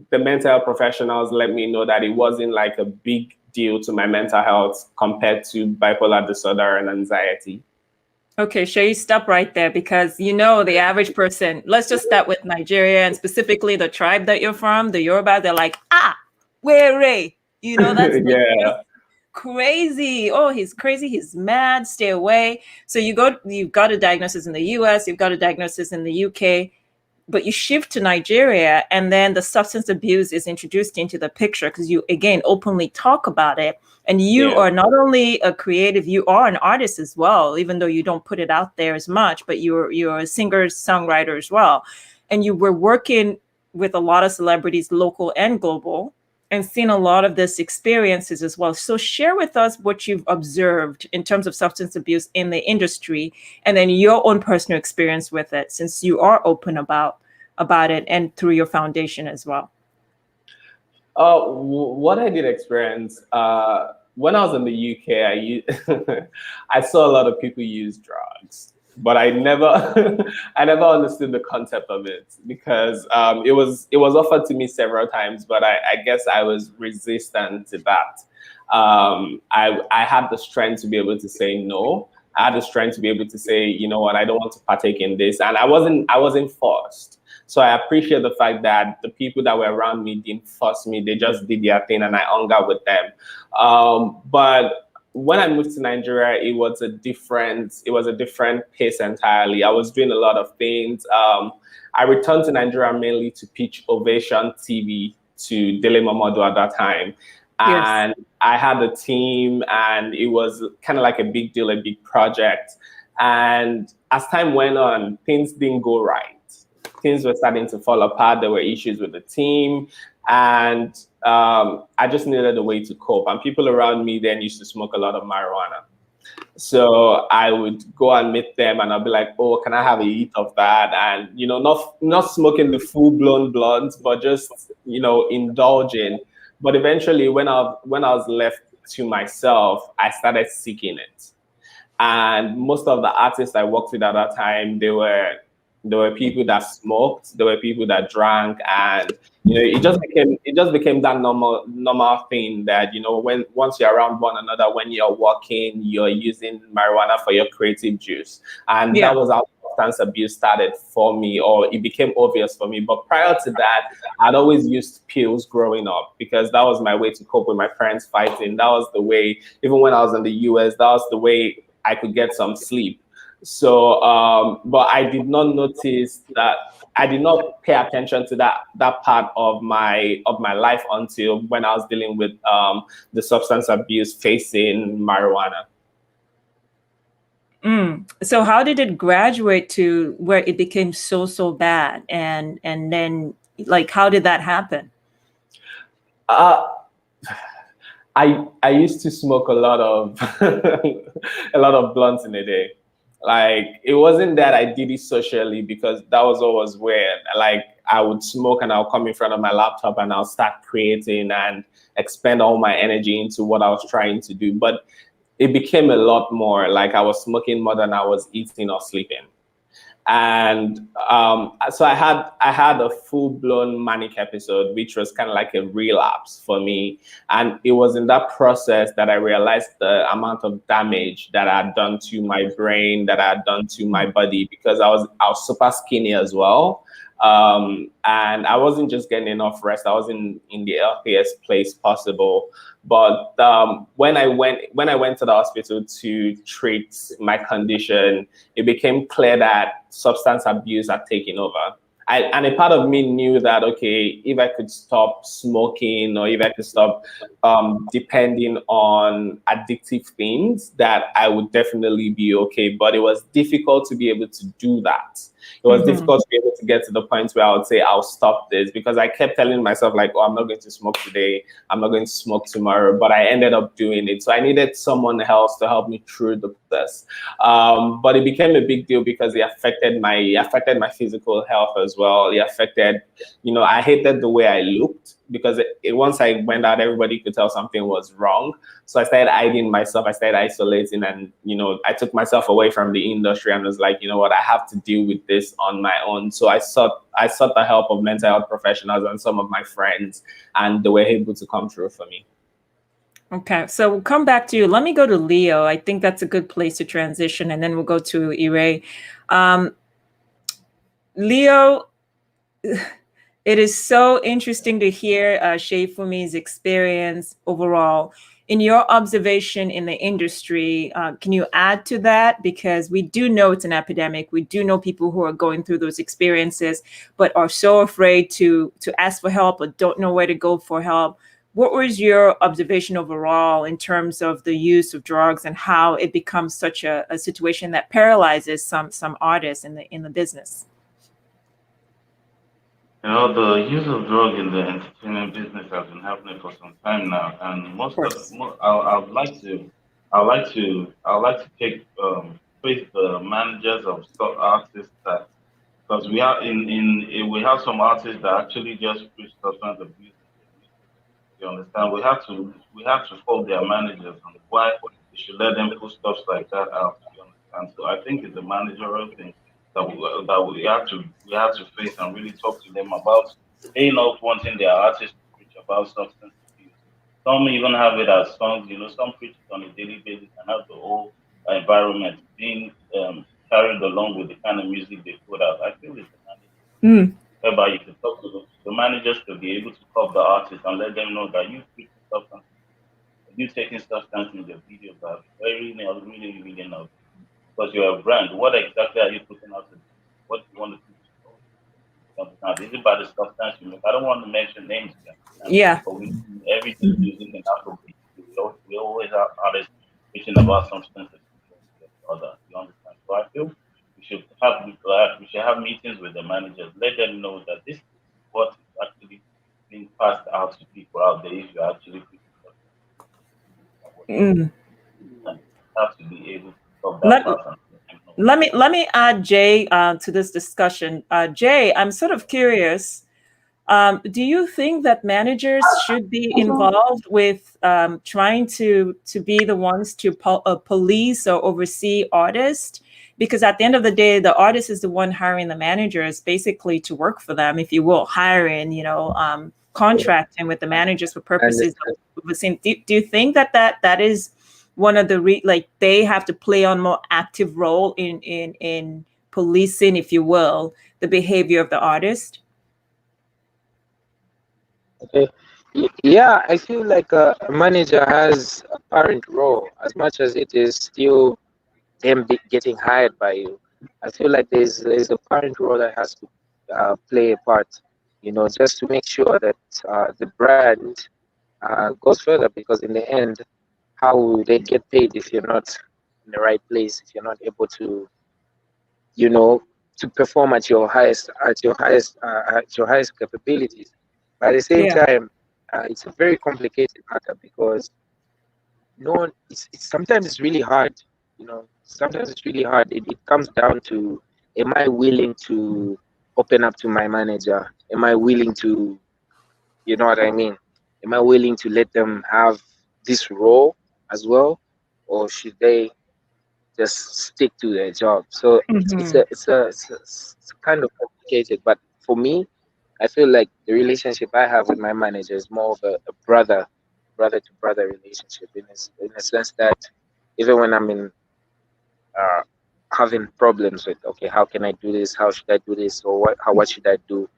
the mental health professionals let me know that it wasn't like a big deal to my mental health compared to bipolar disorder and anxiety. Okay, Shei, stop right there because the average person, let's just start with Nigeria and specifically the tribe that you're from, the Yoruba, they're like, where? That's yeah. Crazy. Oh, he's crazy. He's mad. Stay away. So you've got a diagnosis in the US, you've got a diagnosis in the UK, but you shift to Nigeria and then the substance abuse is introduced into the picture because you, again, openly talk about it. And you are not only a creative, you are an artist as well, even though you don't put it out there as much, but you're a singer, songwriter as well. And you were working with a lot of celebrities, local and global, and seen a lot of this experiences as well. So share with us what you've observed in terms of substance abuse in the industry, and then your own personal experience with it, since you are open about it and through your foundation as well. What I did experience when I was in the UK, I saw a lot of people use drugs, but I never understood the concept of it because it was offered to me several times, but I guess I was resistant to that. I had the strength to be able to say no. I had the strength to be able to say, you know what, I don't want to partake in this, and I wasn't forced. So I appreciate the fact that the people that were around me didn't force me; they just did their thing, and I hung out with them. But when I moved to Nigeria, it was a different pace entirely. I was doing a lot of things. I returned to Nigeria mainly to pitch Ovation TV to Dele Momodu at that time. And I had a team, and it was kind of like a big deal, a big project. And as time went on, things didn't go right. Things were starting to fall apart. There were issues with the team, and I just needed a way to cope. And people around me then used to smoke a lot of marijuana. So I would go and meet them, and I'll be like, "Oh, can I have a hit of that?" And not smoking the full-blown blunts, but just indulging. But eventually, when I was left to myself, I started seeking it. And most of the artists I worked with at that time, there were people that smoked, there were people that drank, and it just became that normal thing that once you're around one another, when you're working, you're using marijuana for your creative juice, and that was how substance abuse started for me, or it became obvious for me. But prior to that, I'd always used pills growing up because that was my way to cope with my parents fighting. That was the way, even when I was in the US, that was the way I could get some sleep. So, but I did not notice that. I did not pay attention to that part of my life until when I was dealing with the substance abuse facing marijuana. So how did it graduate to where it became so bad, and then how did that happen? I used to smoke a lot of blunts in a day. Like, it wasn't that I did it socially, because that was always weird. Like, I would smoke and I'll come in front of my laptop and I'll start creating and expend all my energy into what I was trying to do. But it became a lot more. Like, I was smoking more than I was eating or sleeping. And so I had a full-blown manic episode, which was kind of like a relapse for me. And it was in that process that I realized the amount of damage that I had done to my brain, that I had done to my body, because I was super skinny as well. And I wasn't just getting enough rest. I was in the healthiest place possible. But when I went to the hospital to treat my condition, it became clear that substance abuse had taken over. And a part of me knew that, okay, if I could stop smoking or if I could stop depending on addictive things, that I would definitely be okay. But it was difficult to be able to do that. It was difficult to be able to get to the point where I would say, I'll stop this, because I kept telling myself, like, oh, I'm not going to smoke today. I'm not going to smoke tomorrow. But I ended up doing it. So I needed someone else to help me through the process. But it became a big deal because it affected my physical health as well. It affected, I hated the way I looked, because once I went out, everybody could tell something was wrong. So I started hiding myself. I started isolating, and I took myself away from the industry and was like, you know what, I have to deal with this on my own. So I sought the help of mental health professionals and some of my friends, and they were able to come through for me. Okay, so we'll come back to you. Let me go to Leo. I think that's a good place to transition, and then we'll go to Ire. Leo, it is so interesting to hear Shei Funmi's experience overall. In your observation in the industry, can you add to that? Because we do know it's an epidemic. We do know people who are going through those experiences, but are so afraid to ask for help or don't know where to go for help. What was your observation overall in terms of the use of drugs and how it becomes such a situation that paralyzes some artists in the business? The use of drug in the entertainment business has been happening for some time now, and Of course. I would like to take praise the managers of some artists, that because we have some artists that actually just preach substance abuse in their music. You understand? We have to fault their managers on why they should let them put stuff like that out. You understand? So I think it's a managerial thing that we have to face and really talk to them about. They not wanting their artists to preach about substance abuse. Some even have it as songs. Some preach it on a daily basis and have the whole environment being carried along with the kind of music they put out. I feel it's a managerial thing, Mm. whereby you can talk to the managers to be able to call the artists and let them know that you preaching substance abuse, you taking substance in your videos are very, really, really not, because you're a brand. What exactly are you putting out to the people? What do you want the people to know? You understand? Is it by the substance you make? I don't want to mention names, you understand? Yeah. But we everything music in Afrobeats. We always have artists preaching about substance abuse or the other. You understand? So I feel we should have meetings with the managers. Let them know that this is what is actually being passed out to people out there if you're actually preaching substance and what you're Mm. doing. And you have to be able to stop that Let, part and let them know. let me add Jay to this discussion. Jay, I'm sort of curious. Do you think that managers should be involved with trying to be the ones to police or oversee artists? Because at the end of the day, the artist is the one hiring the managers, basically to work for them, if you will, hiring, contracting with the managers for purposes of overseeing. Do you think that is one of the like they have to play on more active role in policing, if you will, the behavior of the artist? Okay. Yeah, I feel like a manager has a parent role as much as it is still them getting hired by you. I feel like there's a parent role that has to play a part, just to make sure that the brand goes further. Because in the end, how will they get paid if you're not in the right place? If you're not able to, you know, to perform at your highest capabilities. But at the same Yeah. time, it's a very complicated matter because no one. It's sometimes it's really hard. Sometimes it's really hard. It comes down to, am I willing to open up to my manager? Am I willing to, you know what I mean? Am I willing to let them have this role as well, or should they just stick to their job? So it's kind of complicated. But for me, I feel like the relationship I have with my manager is more of a brother to brother relationship, in a sense that even when I'm in uh, having problems with, okay, how can I do this? How should I do this? Or what should I do?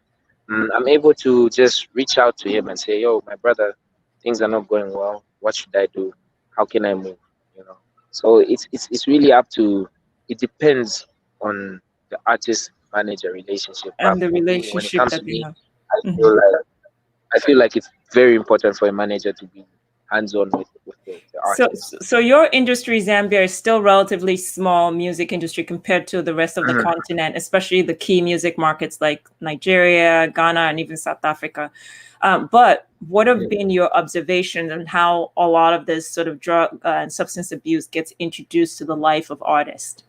I'm able to just reach out to him and say, yo, my brother, things are not going well. What should I do? How can I move? You know. So it's really up to, it depends on the artist manager relationship. But And the for me, when it relationship comes that to they me, have. I Mhm. feel like it's very important for a manager to be hands-on with the So, artist. so your industry, Zambia, is still relatively small music industry compared to the rest of the Mhm. continent, especially the key music markets like Nigeria, Ghana, and even South Africa. But what have been your observations on how a lot of this sort of drug and substance abuse gets introduced to the life of artists?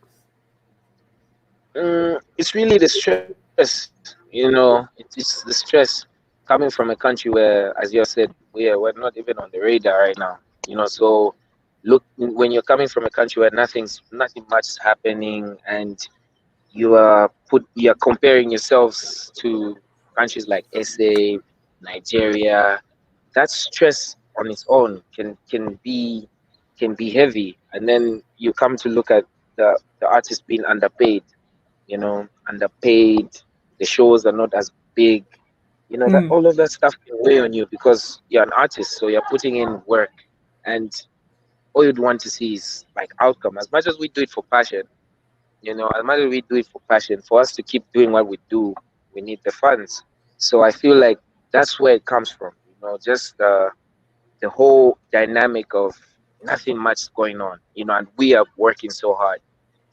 It's really the stress, it's the stress coming from a country where, as you said, we're not even on the radar right now. So look, when you're coming from a country where nothing much is happening, and you're comparing yourselves to countries like SA, Nigeria, that stress on its own can be heavy. And then you come to look at the artist being underpaid. The shows are not as big. That Mm. all of that stuff can weigh on you because you're an artist, so you're putting in work, and all you'd want to see is like outcome. As much as we do it for passion, as much as we do it for passion, for us to keep doing what we do, we need the funds. So I feel like that's where it comes from. Just the whole dynamic of nothing much going on. And we are working so hard.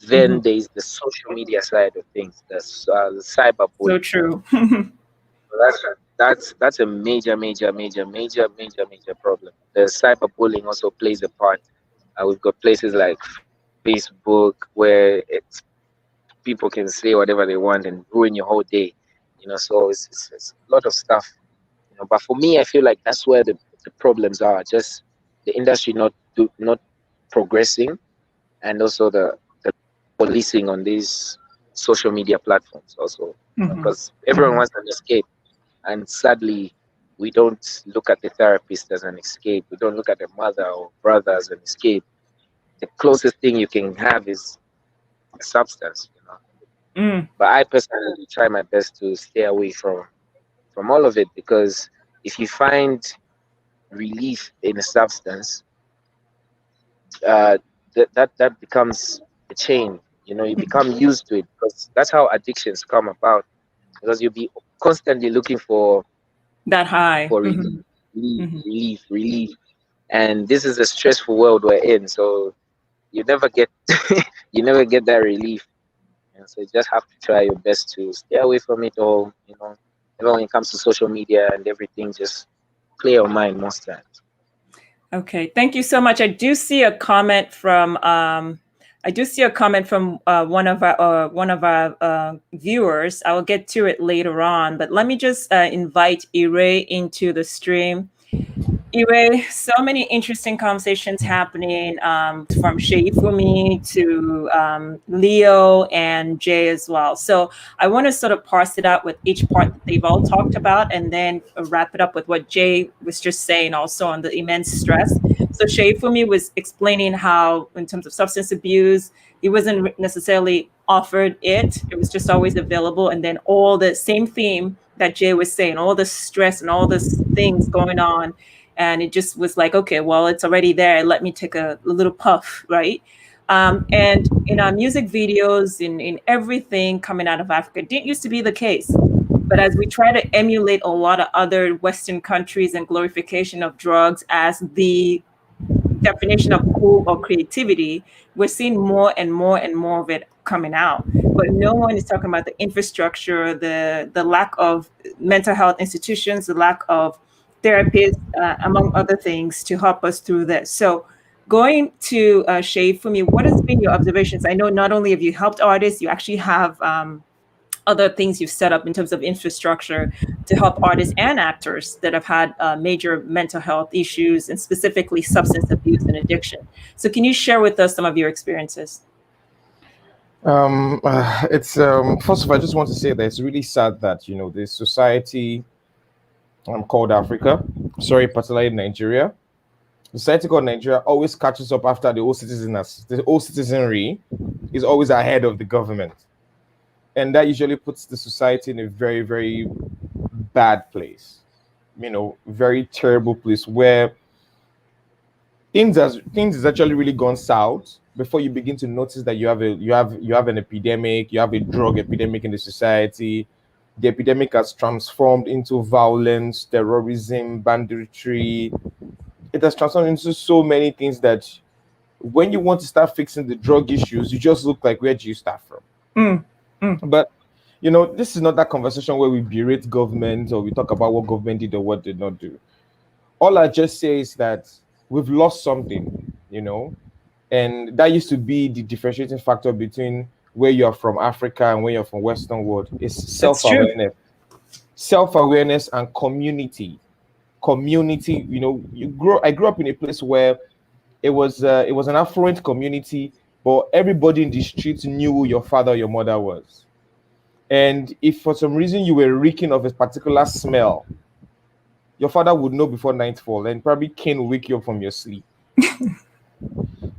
Hmm. Then there is the social media side of things, the So cyberbullying. true. So that's a major, major, major, major, major, major problem. The cyberbullying also plays a part. We've got places like Facebook where people can say whatever they want and ruin your whole day. So it's a lot of stuff. But for me, I feel like that's where the problems are. Just the industry not progressing, and also the policing on these social media platforms also. Hmm. Because everyone wants an escape, and sadly, we don't look at the therapist as an escape. We don't look at the mother or brother as an escape. The closest thing you can have is a substance. Mm. But I personally try my best to stay away from all of it, because if you find relief in a substance, uh, that becomes a chain. You become used to it, because that's how addictions come about. Because you'll be constantly looking That high. for Hmm. relief, relief, Hmm. relief, relief, and this is a stressful world we're in. So you never get you never get that relief, and so you just have to try your best to stay away from it all. Even when it comes to social media and everything, just clear your mind most times. Okay, thank you so much. I do see a comment from one of our viewers. I will get to it later on, but let me just invite Ire into the stream. Anyway, so many interesting conversations happening, from Shei Funmi to Leo and Jay as well. So I want to sort of parse it out with each part that they've all talked about, and then wrap it up with what Jay was just saying also on the immense stress. So Shei Funmi was explaining how, in terms of substance abuse, he wasn't necessarily offered it. It was just always available. And then all the same theme that Jay was saying, all the stress and all the things going on, and it just was like, okay, well, it's already there, let me take a little puff, right? And in our music videos, in everything coming out of Africa, it didn't used to be the case. But as we try to emulate a lot of other Western countries and glorification of drugs as the definition of cool or creativity, we're seeing more and more and more of it coming out. But no one is talking about the infrastructure, the lack of mental health institutions, the lack of therapists, among other things, to help us through this. So, going to Shei Funmi, what has been your observations? I know not only have you helped artists, you actually have other things you've set up in terms of infrastructure to help artists and actors that have had major mental health issues, and specifically substance abuse and addiction. So, can you share with us some of your experiences? It's first of all, I just want to say that it's really sad that this society called Africa, sorry, particularly Nigeria, Society called Nigeria always catches up after the old citizenry is always ahead of the government. And that usually puts the society in a very, very bad place. Very terrible place where things is actually really gone south before you begin to notice that you have an epidemic, you have a drug epidemic in the society. The epidemic has transformed into violence, terrorism, banditry. It has transformed into so many things that when you want to start fixing the drug issues, you just look like, where do you start from? But this is not that conversation where we berate government or we talk about what government did or what did not do. All I just say is that we've lost something, and that used to be the differentiating factor between where you're from Africa and where you're from Western world is That's true. self-awareness and community. I grew up in a place where it was an affluent community, but everybody in the streets knew who your father or your mother was. And if for some reason you were reeking of a particular smell, your father would know before nightfall, and probably Cain will wake you up from your sleep.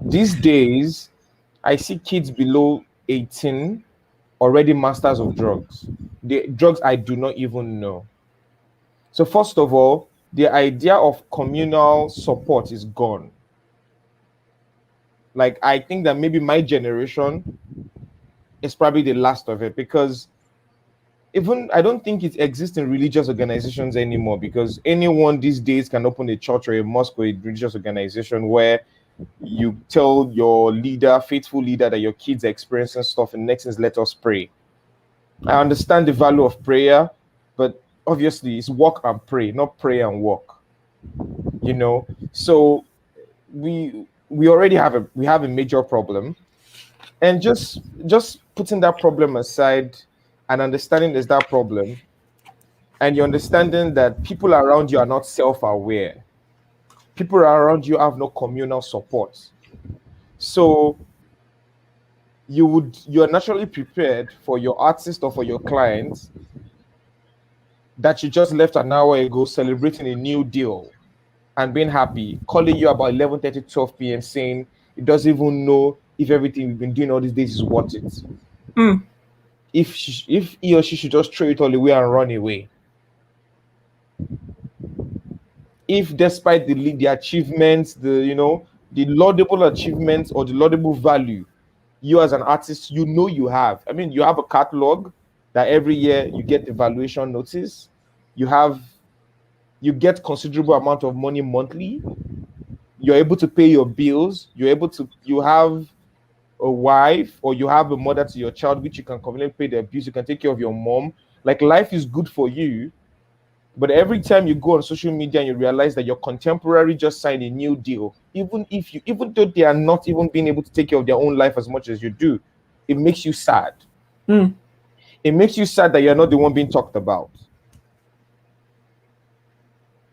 These days, I see kids below 18 already masters of drugs. The drugs I do not even know. So first of all, the idea of communal support is gone. Like, I think that maybe my generation is probably the last of it, because even I don't think it exists in religious organizations anymore, because anyone these days can open a church or a mosque or a religious organization where you tell your faithful leader, that your kids are experiencing stuff, and next is, let us pray. I understand the value of prayer, but obviously it's walk and pray, not pray and walk. So we already have a major problem, and just putting that problem aside and understanding there's that problem, and you're understanding that people around you are not self-aware. People around you have no communal support. So you're naturally prepared for your artist or for your clients that you just left an hour ago celebrating a new deal and being happy, calling you about 11:30, 12 p.m. saying he doesn't even know if everything we've been doing all these days is worth it. If he or she should just throw it all away and run away. If despite the achievements, the laudable achievements or the laudable value you as an artist, you have. I mean, you have a catalog that every year you get evaluation notice. You get considerable amount of money monthly. You're able to pay your bills. You have a wife, or you have a mother to your child, which you can conveniently pay their bills. You can take care of your mom. Like, life is good for you. But every time you go on social media and you realize that your contemporary just signed a new deal, even though they are not even being able to take care of their own life as much as you do, it makes you sad. It makes you sad that you're not the one being talked about.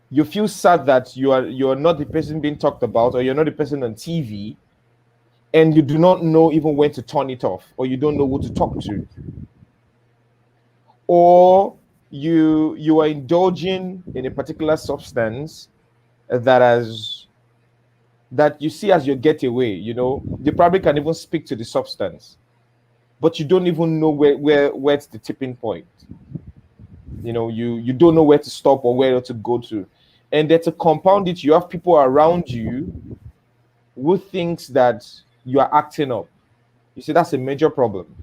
You feel sad that you're not the person being talked about, or you're not the person on TV, and you do not know even when to turn it off, or you don't know who to talk to. Or you are indulging in a particular substance that you see as your getaway. They probably can even speak to the substance, but you don't even know where's the tipping point. You don't know where to stop or where to go to. And then to compound it, you have people around you who thinks that you are acting up. You see, that's a major problem.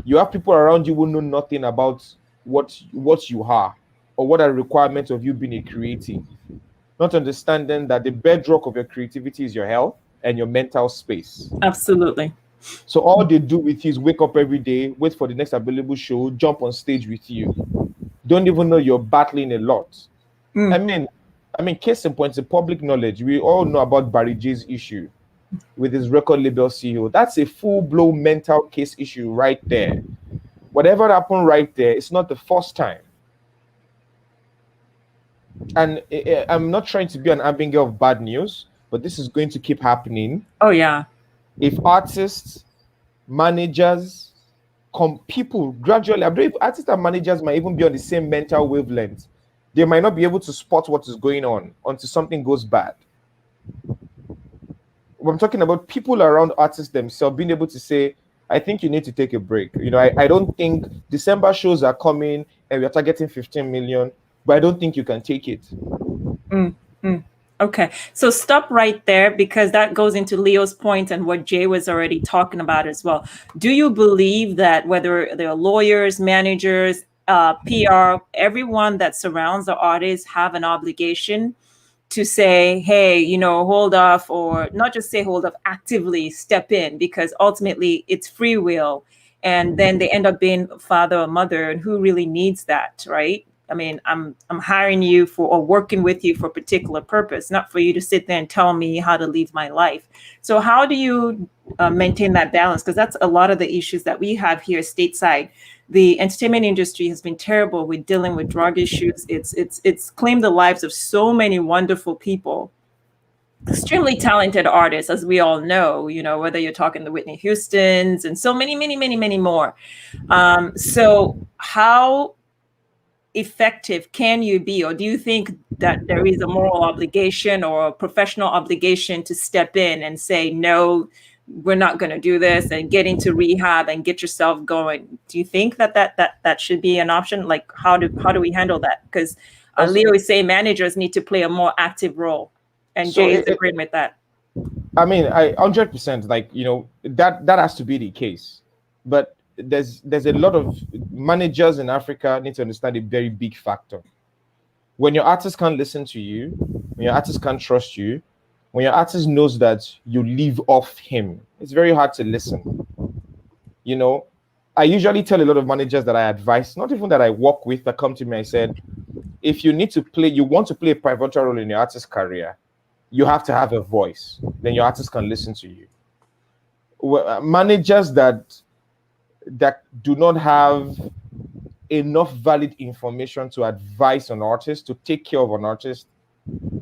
You have people around you who know nothing about what you are, or what are the requirements of you being a creative. Not understanding that the bedrock of your creativity is your health and your mental space. Absolutely. So all they do with you is wake up every day, wait for the next available show, jump on stage with you. Don't even know you're battling a lot. I mean, case in point, it's public knowledge. We all know about Barry J's issue with his record label CEO. That's a full-blown mental case issue right there. Whatever happened right there, it's not the first time. And I'm not trying to be an abinger of bad news, but this is going to keep happening. Oh, yeah. If artists, managers, people gradually, I believe artists and managers might even be on the same mental wavelength. They might not be able to spot what is going on until something goes bad. I'm talking about people around artists themselves being able to say, I think you need to take a break. I don't think December shows are coming and we're targeting 15 million, but I don't think you can take it. Mm, mm. Okay, so stop right there because that goes into Leo's point and what Jay was already talking about as well. Do you believe that whether they're lawyers, managers, PR, everyone that surrounds the artist have an obligation to say, hey, hold off, or not just say hold off, actively step in, because ultimately it's free will. And then they end up being father or mother, and who really needs that, right? I mean, I'm hiring you for or working with you for a particular purpose, not for you to sit there and tell me how to live my life. So how do you maintain that balance? Because that's a lot of the issues that we have here stateside. The entertainment industry has been terrible with dealing with drug issues. It's claimed the lives of so many wonderful people, extremely talented artists, as we all know. Whether you're talking the Whitney Houstons and so many, many, many, many more. So how effective can you be, or do you think that there is a moral obligation or a professional obligation to step in and say, no, we're not going to do this, and get into rehab and get yourself going? Do you think that should be an option? Like, how do we handle that? Because Leo is saying managers need to play a more active role, and Jay is agreeing with that. I mean, 100%, like, that has to be the case, but there's a lot of managers in Africa need to understand a very big factor. When your artist can't listen to you, when your artist can't trust you, when your artist knows that you live off him, it's very hard to listen. I usually tell a lot of managers that I advise, not even that I work with, that come to me, I said, if you want to play a pivotal role in your artist career, you have to have a voice. Then your artist can listen to you. Managers that do not have enough valid information to advise an artist, to take care of an artist,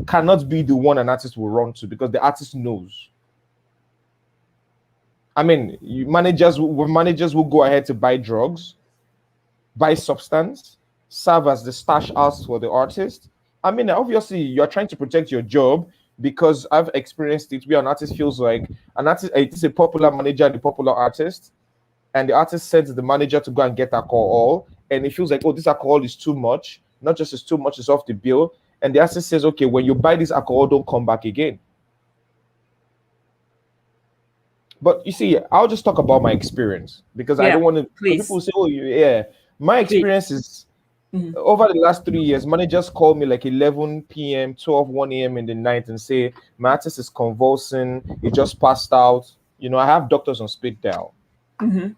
cannot be the one an artist will run to, because the artist knows. I mean, managers will go ahead to buy drugs, buy substance, serve as the stash house for the artist. I mean, obviously, you're trying to protect your job, because I've experienced it where an artist feels like it's a popular manager and a popular artist, and the artist sends the manager to go and get alcohol, and it feels like, oh, this alcohol is too much. Not just it's too much, it's off the bill. And the artist says, okay, when you buy this alcohol, don't come back again. But you see, I'll just talk about my experience, because I don't want to. People say, oh, yeah. My experience is over the last 3 years, managers call me like 11 p.m., 1 a.m. in the night and say, my artist is convulsing, he just passed out. I have doctors on speed dial. Mm-hmm.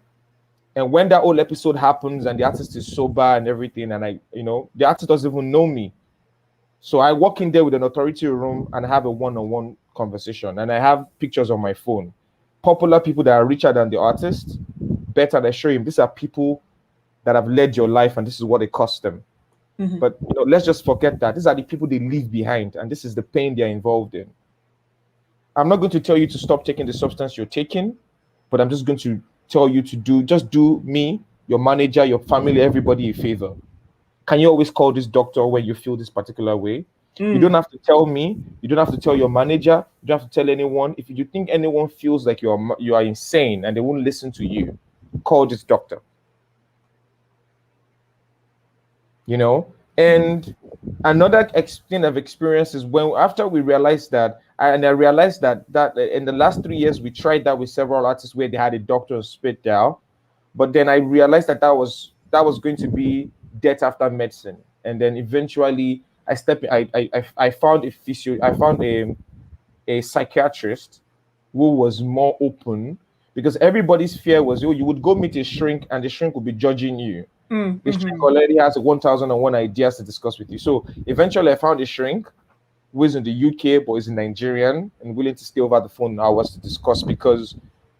And when that whole episode happens and the artist is sober and everything, and the artist doesn't even know me. So I walk in there with an authority room and have a one-on-one conversation. And I have pictures on my phone. Popular people that are richer than the artist, better, they show him, these are people that have led your life and this is what it cost them. Mm-hmm. But let's just forget that. These are the people they leave behind, and this is the pain they're involved in. I'm not going to tell you to stop taking the substance you're taking, but I'm just going to tell you to do me, your manager, your family, everybody a favor. Can you always call this doctor when you feel this particular way? You don't have to tell me. You don't have to tell your manager. You don't have to tell anyone. If you think anyone feels like you are insane and they won't listen to you, call this doctor. And another thing I've experienced is when after we realized that, and I realized that in the last 3 years we tried that with several artists where they had a doctor on speed dial, but then I realized that was going to be death after medicine, and then eventually I found a psychiatrist who was more open, because everybody's fear was, oh, you would go meet a shrink and the shrink would be judging you. The shrink already has 1,001 ideas to discuss with you. So eventually I found a shrink who is in the UK but is Nigerian and willing to stay over the phone hours to discuss, because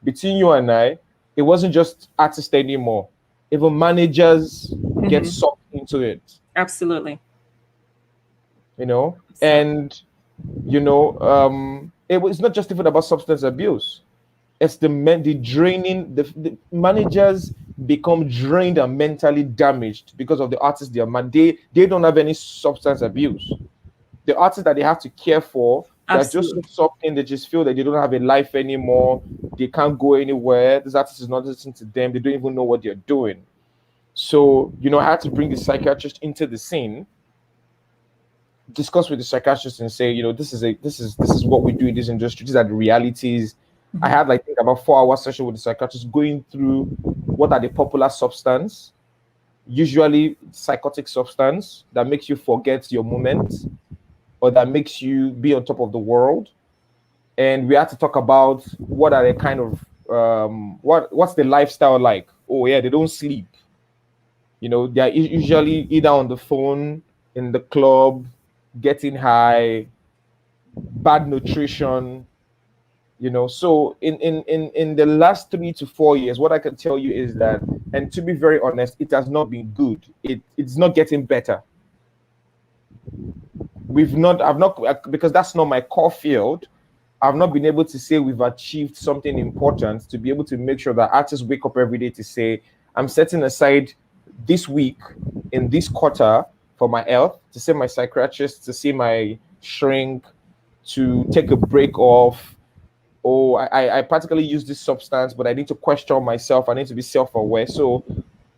between you and I, it wasn't just artists anymore. Even managers get sucked into it. Absolutely. And it was not just even about substance abuse. It's the draining. The managers become drained and mentally damaged because of the artists they don't have any substance abuse. The artists that they have to care for They're just so sucked in. They just feel that they don't have a life anymore. They can't go anywhere. This artist is not listening to them. They don't even know what they're doing. So, I had to bring the psychiatrist into the scene, discuss with the psychiatrist and say, this is what we do in this industry. These are the realities. I had about 4 hour session with the psychiatrist going through what are the popular substance, usually psychotic substance that makes you forget your moment or that makes you be on top of the world. And we had to talk about what are the kind of what's the lifestyle like. Oh yeah, they don't sleep. They're usually either on the phone, in the club, getting high, bad nutrition. So in the last 3 to 4 years, what I can tell you is that, and to be very honest, it has not been good. It's not getting better. I've not, because that's not my core field. I've not been able to say we've achieved something important to be able to make sure that artists wake up every day to say, I'm setting aside this week in this quarter for my health, to see my psychiatrist, to see my shrink, to take a break off. Oh, I particularly use this substance, but I need to question myself. I need to be self-aware. So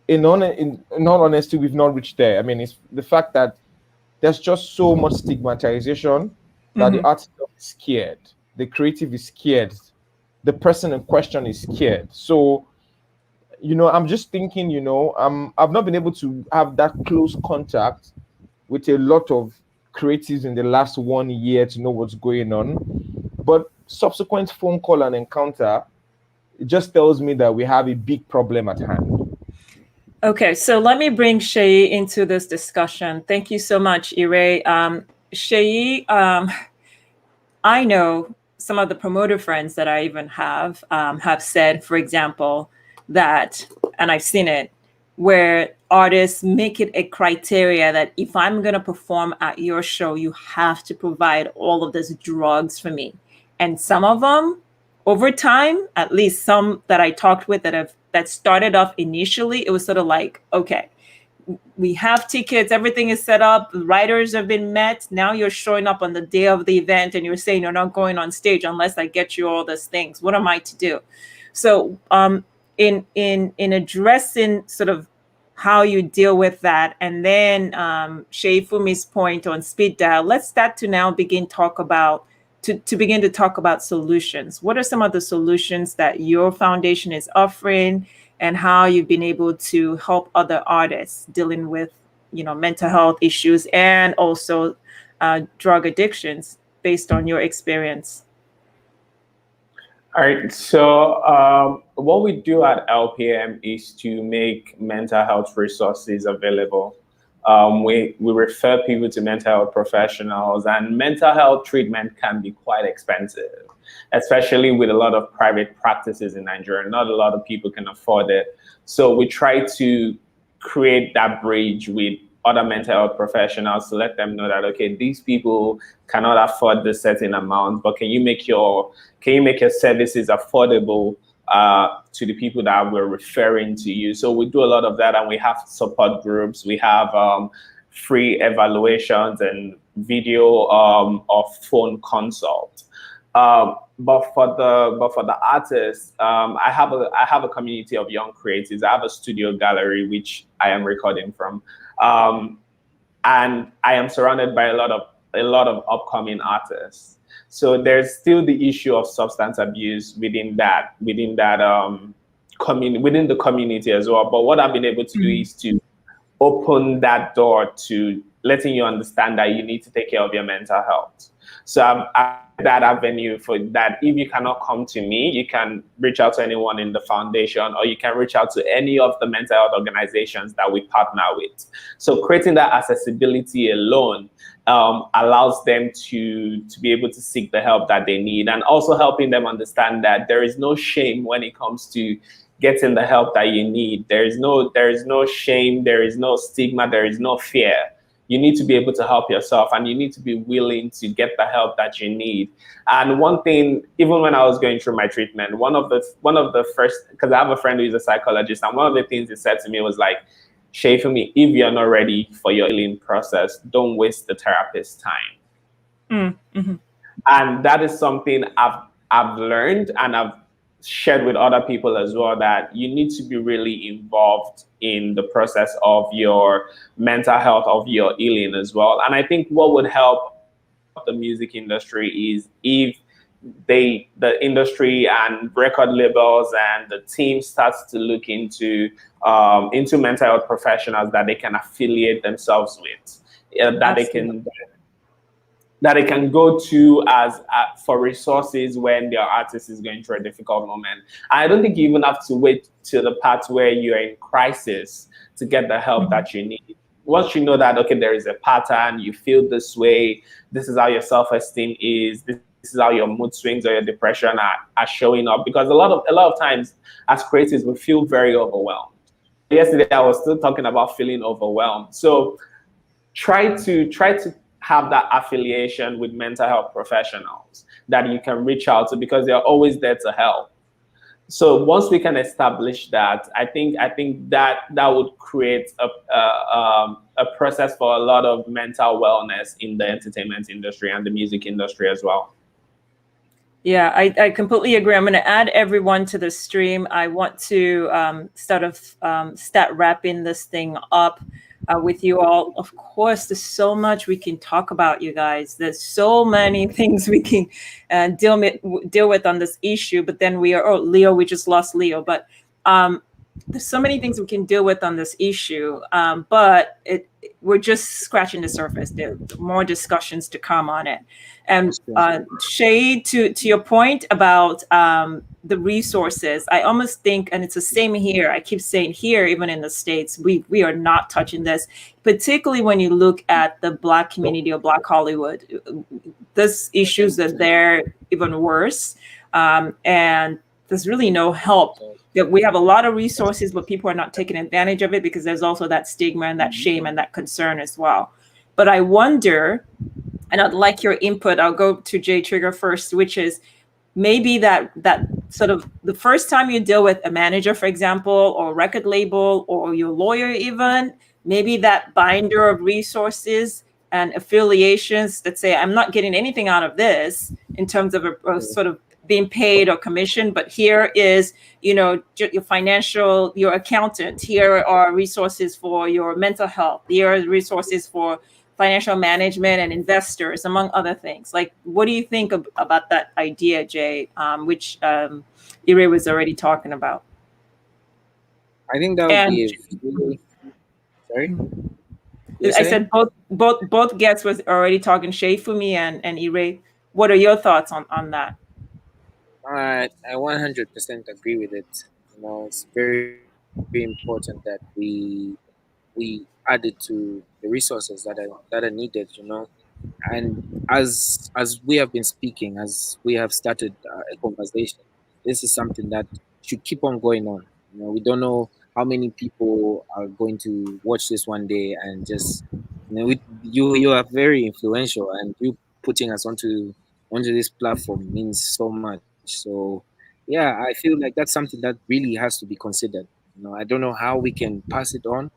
in all honesty, we've not reached there. I mean, it's the fact that there's just so much stigmatization that the artist is scared. The creative is scared. The person in question is scared. So, I'm just thinking, I've not been able to have that close contact with a lot of creatives in the last 1 year to know what's going on. But subsequent phone call and encounter, it just tells me that we have a big problem at hand. Okay, so let me bring Shei into this discussion. Thank you so much, Ire. Shei, I know some of the promoter friends that I even have said, for example, that, and I've seen it, where artists make it a criteria that if I'm going to perform at your show, you have to provide all of these drugs for me. And some of them, over time, at least some that I talked with that started off initially, it was sort of like, okay, we have tickets, everything is set up, the writers have been met. Now you're showing up on the day of the event and you're saying you're not going on stage unless I get you all these things. What am I to do? So in addressing sort of how you deal with that, and then Shei Funmi's point on speed dial, let's start to now begin to begin to talk about solutions. What are some of the solutions that your foundation is offering, and how you've been able to help other artists dealing with, mental health issues and also drug addictions based on your experience? All right. So what we do at LPM is to make mental health resources available. We refer people to mental health professionals, and mental health treatment can be quite expensive, especially with a lot of private practices in Nigeria. Not a lot of people can afford it. So we try to create that bridge with other mental health professionals to let them know that, okay, these people cannot afford this certain amount, but can you make your services affordable to the people that we're referring to you? So we do a lot of that, and we have support groups. We have free evaluations and video or phone consult. But for the artists, I have a community of young creatives. I have a studio gallery which I am recording from, and I am surrounded by a lot of upcoming artists. So there's still the issue of substance abuse within the community as well. But what I've been able to do is to open that door to letting you understand that you need to take care of your mental health. So I've that avenue for that. If you cannot come to me, you can reach out to anyone in the foundation, or you can reach out to any of the mental health organizations that we partner with. So creating that accessibility alone allows them to be able to seek the help that they need, and also helping them understand that there is no shame when it comes to getting the help that you need. There is no shame, there is no stigma, there is no fear. You need to be able to help yourself, and you need to be willing to get the help that you need. And one thing, even when I was going through my treatment, one of the first, because I have a friend who is a psychologist, and one of the things he said to me was like, Shei Funmi, if you're not ready for your healing process, don't waste the therapist's time. Mm-hmm. And that is something I've learned, and I've shared with other people as well, that you need to be really involved in the process of your mental health, of your healing as well. And I think what would help the music industry is if the industry and record labels and the team starts to look into mental health professionals that they can affiliate themselves with, that they Absolutely. can go to as for resources when their artist is going through a difficult moment. I don't think you even have to wait to the part where you're in crisis to get the help Mhm. that you need. Once you know that, okay, there is a pattern, you feel this way, this is how your self-esteem is, this is how your mood swings or your depression are showing up. Because a lot of times as creatives we feel very overwhelmed. Yesterday I was still talking about feeling overwhelmed. So try to have that affiliation with mental health professionals that you can reach out to, because they're always there to help. So once we can establish that, I think that would create a process for a lot of mental wellness in the entertainment industry and the music industry as well. Yeah, I completely agree. I'm going to add everyone to the stream. I want to start wrapping this thing up with you all. Of course, there's so much we can talk about, you guys. There's so many things we can deal with on this issue. But then Leo, we just lost Leo. But there's so many things we can deal with on this issue. But we're just scratching the surface. There are more discussions to come on it. And Shei, to your point about the resources, I almost think, and it's the same here. I keep saying here, even in the States, we are not touching this, particularly when you look at the Black community or Black Hollywood. These issues are there even worse, and there's really no help. That we have a lot of resources, but people are not taking advantage of it because there's also that stigma and that shame and that concern as well. But I wonder, and I'd like your input. I'll go to Jay Trigga first, which is maybe that sort of the first time you deal with a manager, for example, or record label, or your lawyer even, maybe that binder of resources and affiliations that say, I'm not getting anything out of this in terms of a sort of being paid or commission, but here is, your financial, your accountant, here are resources for your mental health, here are resources for financial management and investors, among other things. Like, what do you think about that idea, Jay, which Ire was already talking about? I think that would And be a really, sorry, you're I saying? said both guests was already talking, Shei Funmi and Ire. What are your thoughts on that? I 100% agree with it. It's very important that we add it to the resources that are needed. And as we have been speaking, as we have started a conversation, this is something that should keep on going on. We don't know how many people are going to watch this one day and just, you are very influential, and you putting us onto this platform means so much. So yeah, I feel like that's something that really has to be considered. I don't know how we can pass it on,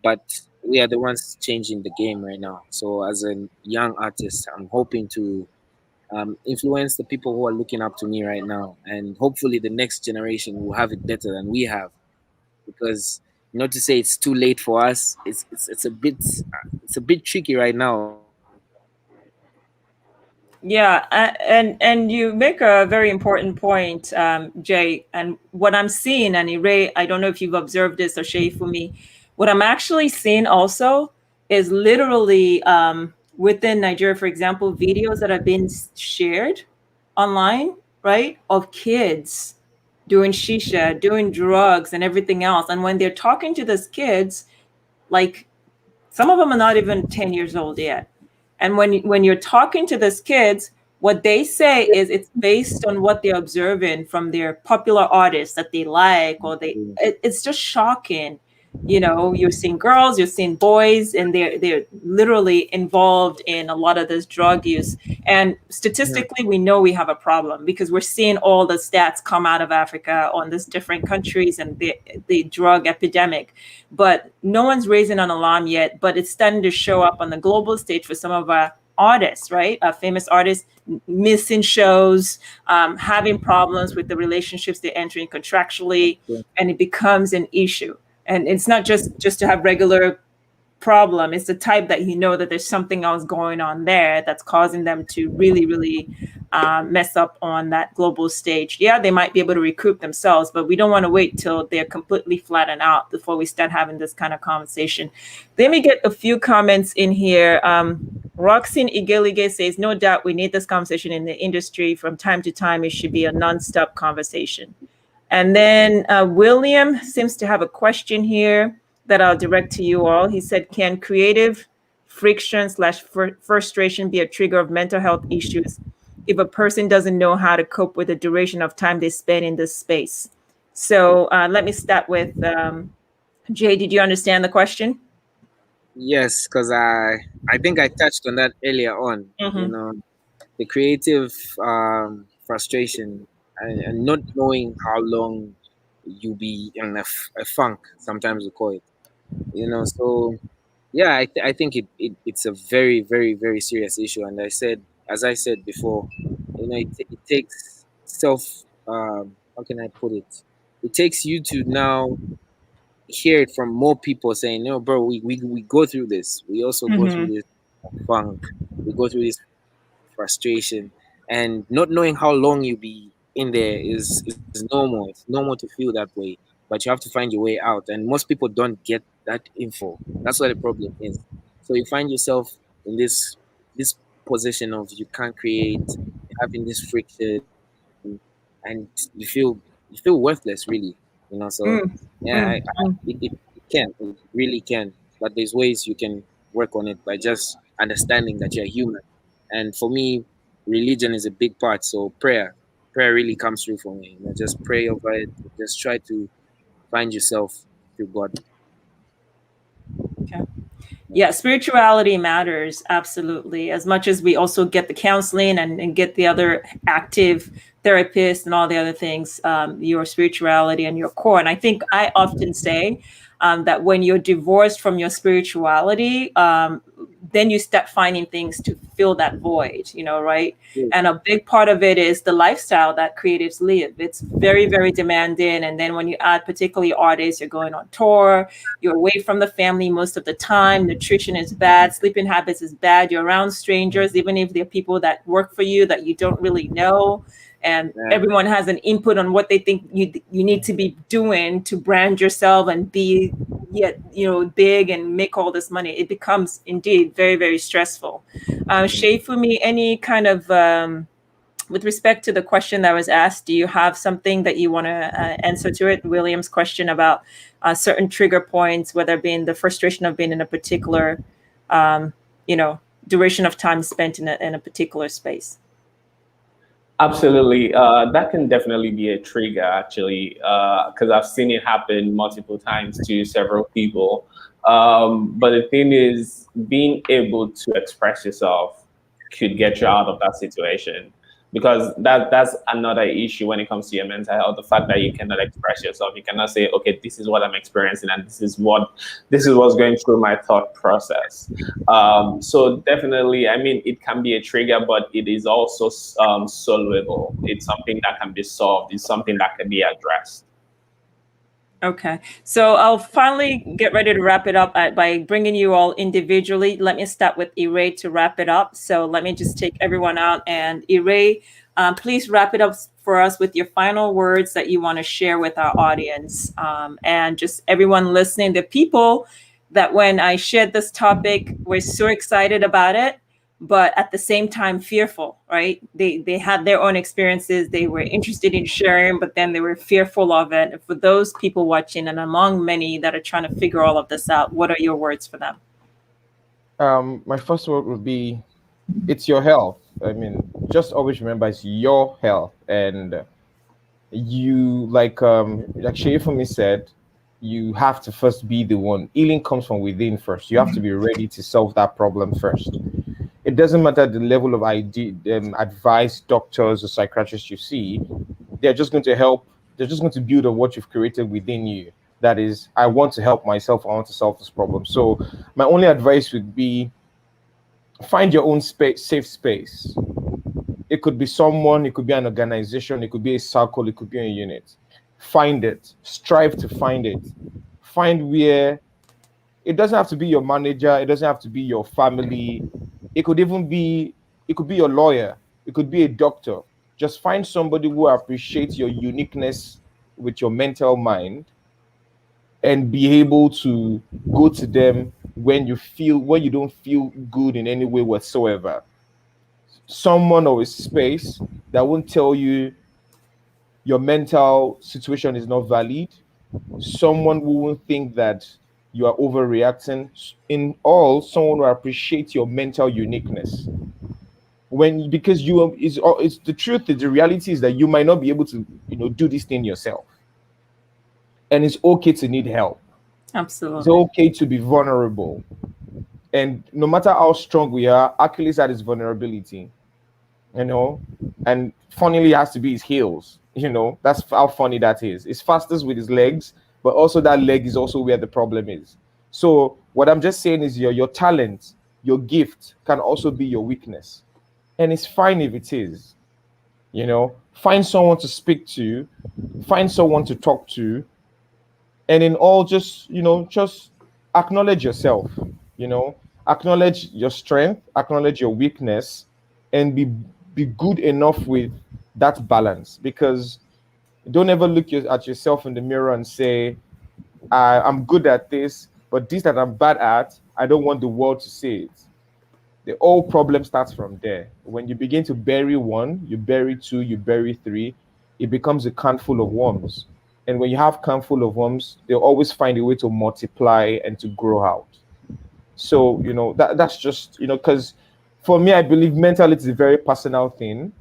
but we are the ones changing the game right now. So as a young artist, I'm hoping to influence the people who are looking up to me right now, and hopefully the next generation will have it better than we have. Because not to say it's too late for us, it's a bit tricky right now. Yeah, and you make a very important point, Jay. And what I'm seeing, and Ray, I don't know if you've observed this or Shei Funmi, what I'm actually seeing also is literally within Nigeria, for example, videos that have been shared online, right, of kids doing shisha, doing drugs, and everything else. And when they're talking to those kids, like some of them are not even 10 years old yet. And when you're talking to those kids, what they say is it's based on what they're observing from their popular artists that they like, or it's just shocking. You're seeing girls, you're seeing boys, and they're literally involved in a lot of this drug use. And statistically, we know we have a problem because we're seeing all the stats come out of Africa on these different countries and the drug epidemic. But no one's raising an alarm yet, but it's starting to show up on the global stage for some of our artists, right? Our famous artists. missing shows, having problems with the relationships they're entering contractually, and it becomes an issue. And it's not just to have regular problem. It's the type that you know that there's something else going on there that's causing them to really, really mess up on that global stage. Yeah, they might be able to recoup themselves, but we don't want to wait till they're completely flattened out before we start having this kind of conversation. Let me get a few comments in here. Roxine Igelige says, no doubt we need this conversation in the industry. From time to time, it should be a nonstop conversation. And then William seems to have a question here that I'll direct to you all. He said, can creative friction / frustration be a trigger of mental health issues if a person doesn't know how to cope with the duration of time they spend in this space? So let me start with Jay. Did you understand the question? Yes, because I think I touched on that earlier on. You know, the creative frustration and not knowing how long you be in a funk, sometimes we call it. You know, so yeah, I think it's a very, very, very serious issue. And as I said before, you know, it takes how can I put it? It takes you to now hear it from more people saying, no, bro, we go through this. We also go through this funk. We go through this frustration. And not knowing how long you be in there is normal. It's normal to feel that way. But you have to find your way out. And most people don't get that info. That's what the problem is. So you find yourself in this position of you can't create, having this friction, and you feel worthless, really. You know, so yeah, it can, it really can. But there's ways you can work on it by just understanding that you're human. And for me, religion is a big part. So prayer really comes through for me. You know, just pray over it. Just try to find yourself through God. Okay. Yeah, spirituality matters, absolutely. As much as we also get the counseling and get the other active therapists and all the other things, your spirituality and your core. And I think I often say that when you're divorced from your spirituality, then you start finding things to fill that void, you know, right? And a big part of it is the lifestyle that creatives live. It's very, very demanding. And then when you add particularly artists, you're going on tour, you're away from the family most of the time, nutrition is bad, sleeping habits is bad, you're around strangers, even if they're people that work for you that you don't really know. And everyone has an input on what they think you need to be doing to brand yourself and be yet, you know, big and make all this money. It becomes indeed very, very stressful. Shei Funmi, any kind of with respect to the question that was asked, do you have something that you want to answer to it? William's question about certain trigger points, whether it being the frustration of being in a particular, you know, duration of time spent in a particular space. Absolutely. That can definitely be a trigger, actually, because I've seen it happen multiple times to several people. But the thing is, being able to express yourself could get you out of that situation, because that's another issue when it comes to your mental health. The fact that you cannot express yourself, you cannot say, okay, this is what I'm experiencing, and this is what's going through my thought process. So definitely, I mean, it can be a trigger, but it is also solvable. It's something that can be solved. It's something that can be addressed. Okay, so I'll finally get ready to wrap it up by bringing you all individually. Let me start with Ire to wrap it up. So let me just take everyone out, and Ire, please wrap it up for us with your final words that you want to share with our audience, and just everyone listening, the people that when I shared this topic were so excited about it, but at the same time fearful, right? They had their own experiences. They were interested in sharing, but then they were fearful of it. And for those people watching, and among many that are trying to figure all of this out, what are your words for them? My first word would be, it's your health. I mean, just always remember it's your health. And you, like Shei Funmi said, you have to first be the one. Healing comes from within first. You have to be ready to solve that problem first. It doesn't matter the level of advice doctors or psychiatrists you see. They're just going to help. They're just going to build on what you've created within you. That is, I want to help myself. I want to solve this problem. So my only advice would be, find your own safe space. It could be someone, it could be an organization, it could be a circle, it could be a unit. Find it, strive to find it. Find where it doesn't have to be your manager, it doesn't have to be your family. It could even be, it could be your lawyer, it could be a doctor. Just find somebody who appreciates your uniqueness with your mental mind and be able to go to them when you don't feel good in any way whatsoever. Someone or a space that won't tell you your mental situation is not valid. Someone who won't think that you are overreacting. In all, someone who appreciates your mental uniqueness. When because you is the truth is the reality is that you might not be able to do this thing yourself, and it's okay to need help. It's Absolutely. okay to be vulnerable, and no matter how strong we are, Achilles had his vulnerability, you know, and funnily it has to be his heels. That's how funny that is. It's fastest with his legs, but also that leg is also where the problem is. So what I'm just saying is your talent, your gift can also be your weakness, and it's fine if it is. Find someone to speak to, find someone to talk to, and in all, just acknowledge yourself. You know, acknowledge your strength, acknowledge your weakness, and be good enough with that balance. Because don't ever look at yourself in the mirror and say, I'm good at this, but this that I'm bad at, I don't want the world to see it. The whole problem starts from there. When you begin to bury one, you bury two, you bury three, it becomes a can full of worms. And when you have can full of worms, they'll always find a way to multiply and to grow out. So, that's just, because for me, I believe mentality is a very personal thing.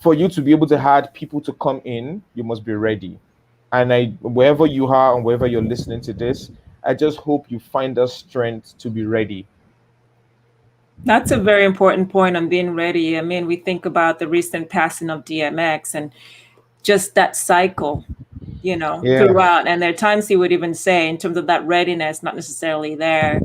For you to be able to have people to come in, you must be ready. And wherever you are and wherever you're listening to this, I just hope you find the strength to be ready. That's a very important point on being ready. I mean, we think about the recent passing of DMX and just that cycle, Yeah. throughout. And there are times he would even say, in terms of that readiness, not necessarily there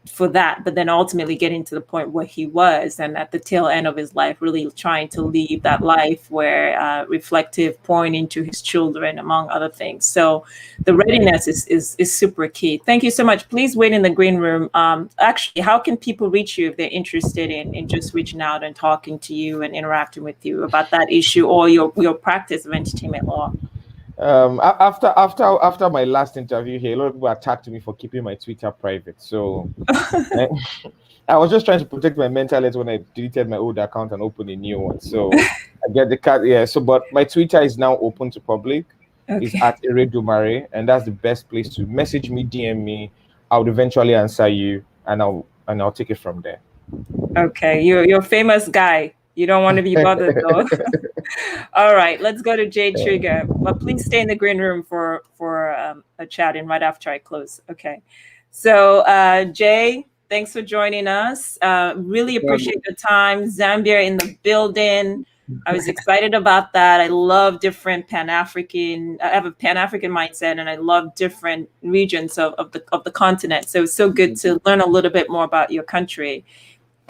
for that, but then ultimately getting to the point where he was, and at the tail end of his life, really trying to leave that life where reflective, pouring into his children, among other things. So the readiness is super key. Thank you so much. Please wait in the green room. Actually, how can people reach you if they're interested in just reaching out and talking to you and interacting with you about that issue or your practice of entertainment law? After my last interview here, a lot of people attacked me for keeping my Twitter private. So I was just trying to protect my mental health when I deleted my old account and opened a new one. So I get the card. Yeah. So, but my Twitter is now open to public. It's Okay. at Iredumare, and that's the best place to message me, DM me. I would eventually answer you, and I'll take it from there. Okay, you're a famous guy. You don't want to be bothered though. All right, let's go to Jay Trigga. But please stay in the green room for a chat in right after I close. Okay. So Jay, thanks for joining us. Really appreciate the time. Zambia in the building. I was excited about that. I love different Pan-African. I have a Pan-African mindset, and I love different regions of the continent. So it's so good to learn a little bit more about your country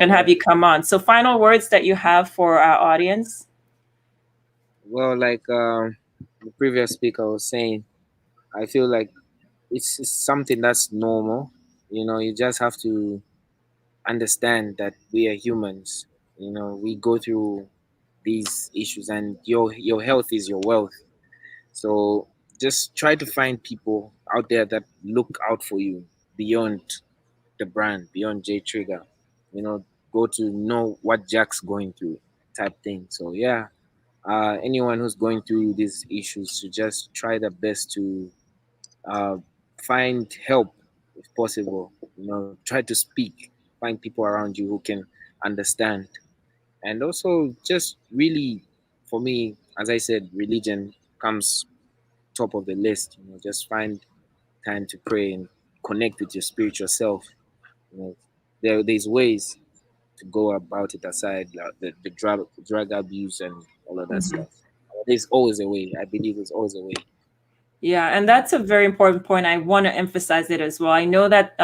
and have you come on. So final words that you have for our audience. Well, like the previous speaker was saying, I feel like it's something that's normal. You just have to understand that we are humans. We go through these issues, and your health is your wealth. So just try to find people out there that look out for you beyond the brand, beyond J Trigger. Go to know what Jack's going through, type thing. So yeah, anyone who's going through these issues should just try their best to uh, find help if possible. Try to speak, find people around you who can understand, and also just really, for me, as I said, religion comes top of the list. Just find time to pray and connect with your spiritual self. There's ways to go about it aside like the drug abuse and all of that Mhm. stuff. There's always a way. I believe there's always a way. Yeah, and that's a very important point. I want to emphasize it as well. I know that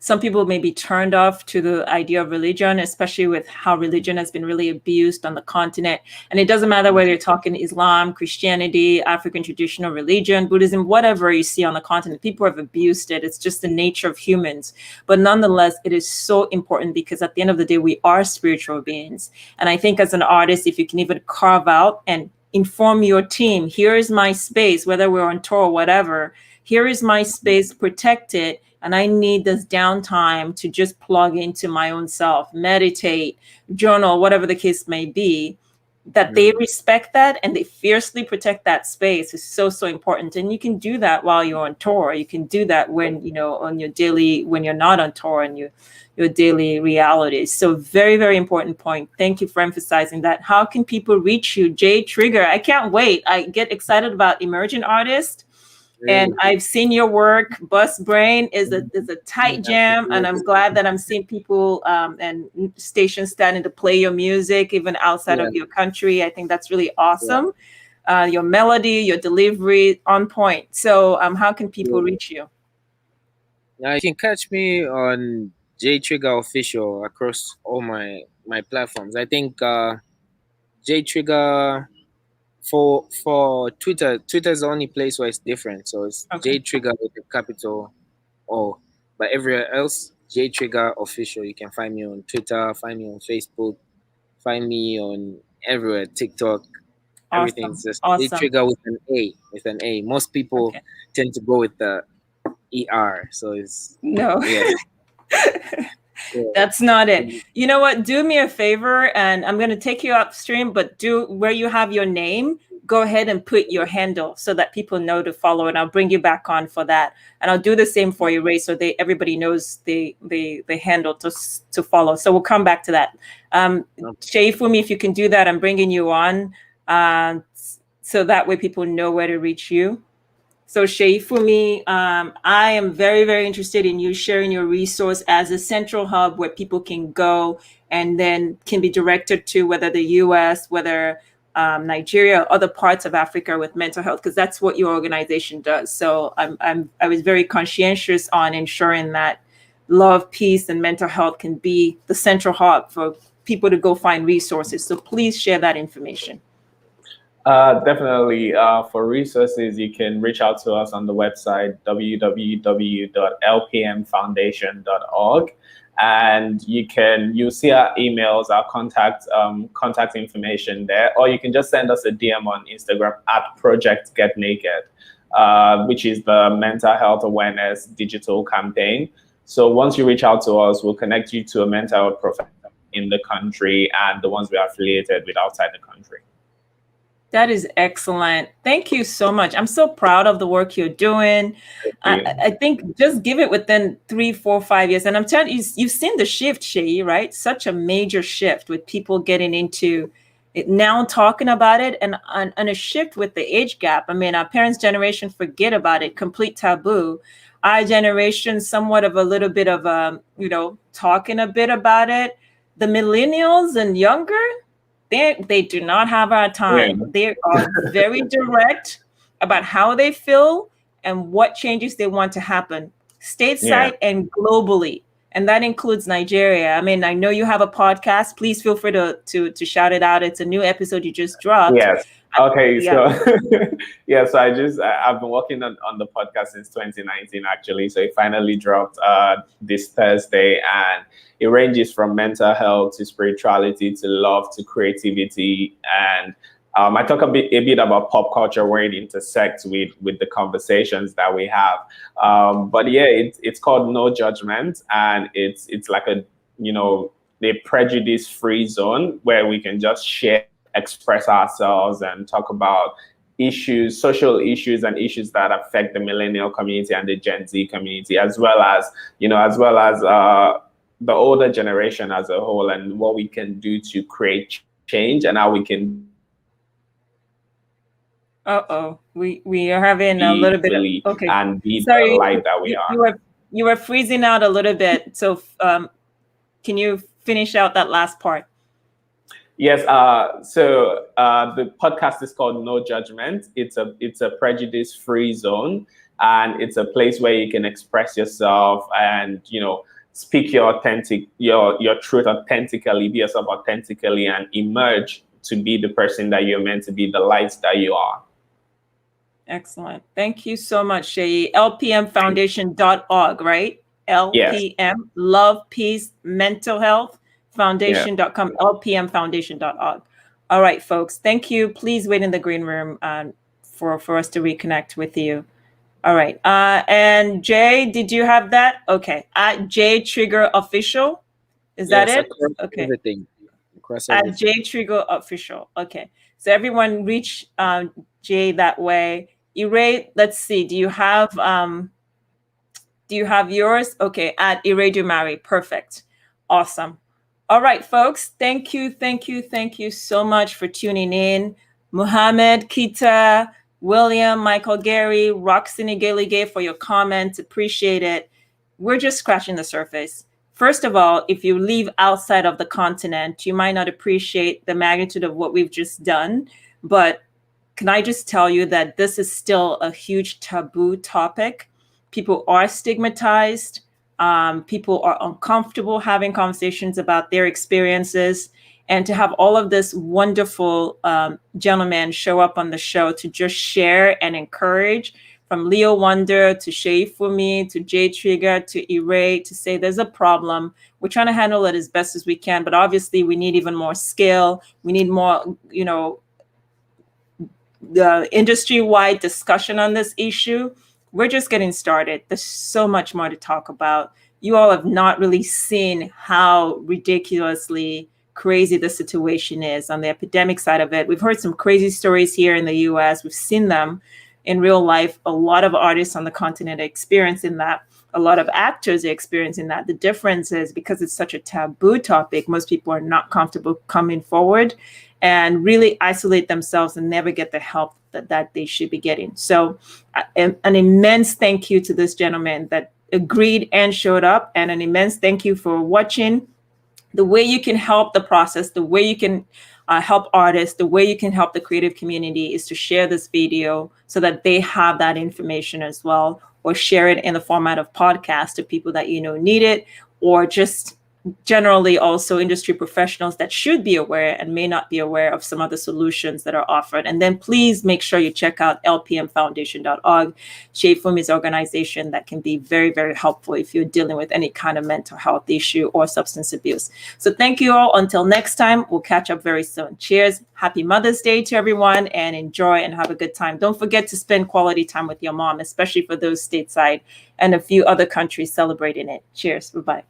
some people may be turned off to the idea of religion, especially with how religion has been really abused on the continent. And it doesn't matter whether you're talking Islam, Christianity, African traditional religion, Buddhism, whatever you see on the continent, people have abused it. It's just the nature of humans. But nonetheless, it is so important because at the end of the day, we are spiritual beings. And I think as an artist, if you can even carve out and inform your team, here is my space, whether we're on tour or whatever, here is my space, protect it, and I need this downtime to just plug into my own self, meditate, journal, whatever the case may be, that they respect that and they fiercely protect that space is so, so important. And you can do that while you're on tour. You can do that when, you know, on your daily, when you're not on tour and your daily realities. So very, very important point. Thank you for emphasizing that. How can people reach you? Trigga, I can't wait. I get excited about emerging artists. And I've seen your work. Bus Brain is a tight jam, and I'm glad that I'm seeing people and stations starting to play your music even outside of your country. I think that's really awesome. Your melody, your delivery, on point. So, how can people reach you? You can catch me on Trigga Official across all my platforms. I think Trigga for Twitter. Twitter's the only place where it's different. So it's Trigga with a capital O. But everywhere else, Trigga Official. You can find me on Twitter, find me on Facebook, find me on everywhere, TikTok. Everything's just Trigga with an A. With an A. Most people tend to go with the ER. So it's no. That's not it. You know what? Do me a favor, and I'm going to take you upstream, but do where you have your name, go ahead and put your handle so that people know to follow, and I'll bring you back on for that. And I'll do the same for you, Ray, so everybody knows the handle to follow. So we'll come back to that. SHEIFUNMI, if you can do that, I'm bringing you on, so that way people know where to reach you. So SHEIFUNMI, I am very, very interested in you sharing your resource as a central hub where people can go and then can be directed to whether the US, whether Nigeria, or other parts of Africa with mental health, because that's what your organization does. So I was very conscientious on ensuring that love, peace, and mental health can be the central hub for people to go find resources. So please share that information. Definitely. For resources, you can reach out to us on the website www.lpmfoundation.org, and you'll see our emails, our contact information there, or you can just send us a DM on Instagram at Project Get Naked, which is the mental health awareness digital campaign. So once you reach out to us, we'll connect you to a mental health professional in the country and the ones we are affiliated with outside the country. That is excellent. Thank you so much. I'm so proud of the work you're doing. I think just give it within 3, 4, 5 years. And I'm telling you, you've seen the shift, Shei, right? Such a major shift with people getting into it now, talking about it, and a shift with the age gap. I mean, our parents' generation forget about it, complete taboo. Our generation, somewhat of a little bit of, talking a bit about it. The millennials and younger, they do not have our time. Yeah. They are very direct about how they feel and what changes they want to happen stateside and globally. And that includes Nigeria. I mean, I know you have a podcast. Please feel free to shout it out. It's a new episode you just dropped. Yes. Okay. So so I've been working on the podcast since 2019, actually. So it finally dropped this Thursday, and it ranges from mental health to spirituality to love to creativity. And I talk a bit about pop culture where it intersects with the conversations that we have. But yeah, it's called No Judgment, and it's like a prejudice-free zone where we can just share, express ourselves, and talk about issues, social issues, and issues that affect the millennial community and the Gen Z community, as well as the older generation as a whole, and what we can do to create change and how we can. We are having a little bit of and be the light that we are. You were freezing out a little bit, so can you finish out that last part? Yes. So the podcast is called No Judgment. It's a prejudice-free zone, and it's a place where you can express yourself and speak your truth authentically, be yourself authentically, and emerge to be the person that you're meant to be, the light that you are. Excellent. Thank you so much, Shei. lpmfoundation.org, right? LPM, Yes. Love, Peace, Mental Health, foundation.com, lpmfoundation.org. All right, folks. Thank you. Please wait in the green room for us to reconnect with you. All right. And Jay, did you have that? Okay. At J Trigga Official. Is that it? Okay. Everything. At J Trigga Official. Okay. So everyone reach Jay that way. Ire, let's see. Do you have yours? Okay, at Iredumare. Perfect. Awesome. All right, folks. Thank you so much for tuning in. Muhammad, Kita, William, Michael, Gary, Roxanne Galige for your comments. Appreciate it. We're just scratching the surface. First of all, if you leave outside of the continent, you might not appreciate the magnitude of what we've just done. But can I just tell you that this is still a huge taboo topic? People are stigmatized. People are uncomfortable having conversations about their experiences. And to have all of this wonderful gentlemen show up on the show to just share and encourage, from Leo Wonder to Shei Funmi to J Trigga to Ire, to say there's a problem. We're trying to handle it as best as we can, but obviously we need even more skill. We need more, the industry-wide discussion on this issue. We're just getting started. There's so much more to talk about. You all have not really seen how ridiculously crazy the situation is on the epidemic side of it. We've heard some crazy stories here in the US. We've seen them in real life. A lot of artists on the continent are experiencing that. A lot of actors are experiencing that. The difference is because it's such a taboo topic, most people are not comfortable coming forward and really isolate themselves and never get the help that they should be getting. So an immense thank you to this gentleman that agreed and showed up, and an immense thank you for watching. The way you can help the process, the way you can help artists, the way you can help the creative community is to share this video so that they have that information as well, or share it in the format of podcast to people that need it, or just generally also industry professionals that should be aware and may not be aware of some of the solutions that are offered. And then please make sure you check out lpmfoundation.org, Shei Funmi's organization that can be very, very helpful if you're dealing with any kind of mental health issue or substance abuse. So thank you all. Until next time, we'll catch up very soon. Cheers. Happy Mother's Day to everyone, and enjoy and have a good time. Don't forget to spend quality time with your mom, especially for those stateside and a few other countries celebrating it. Cheers. Bye-bye.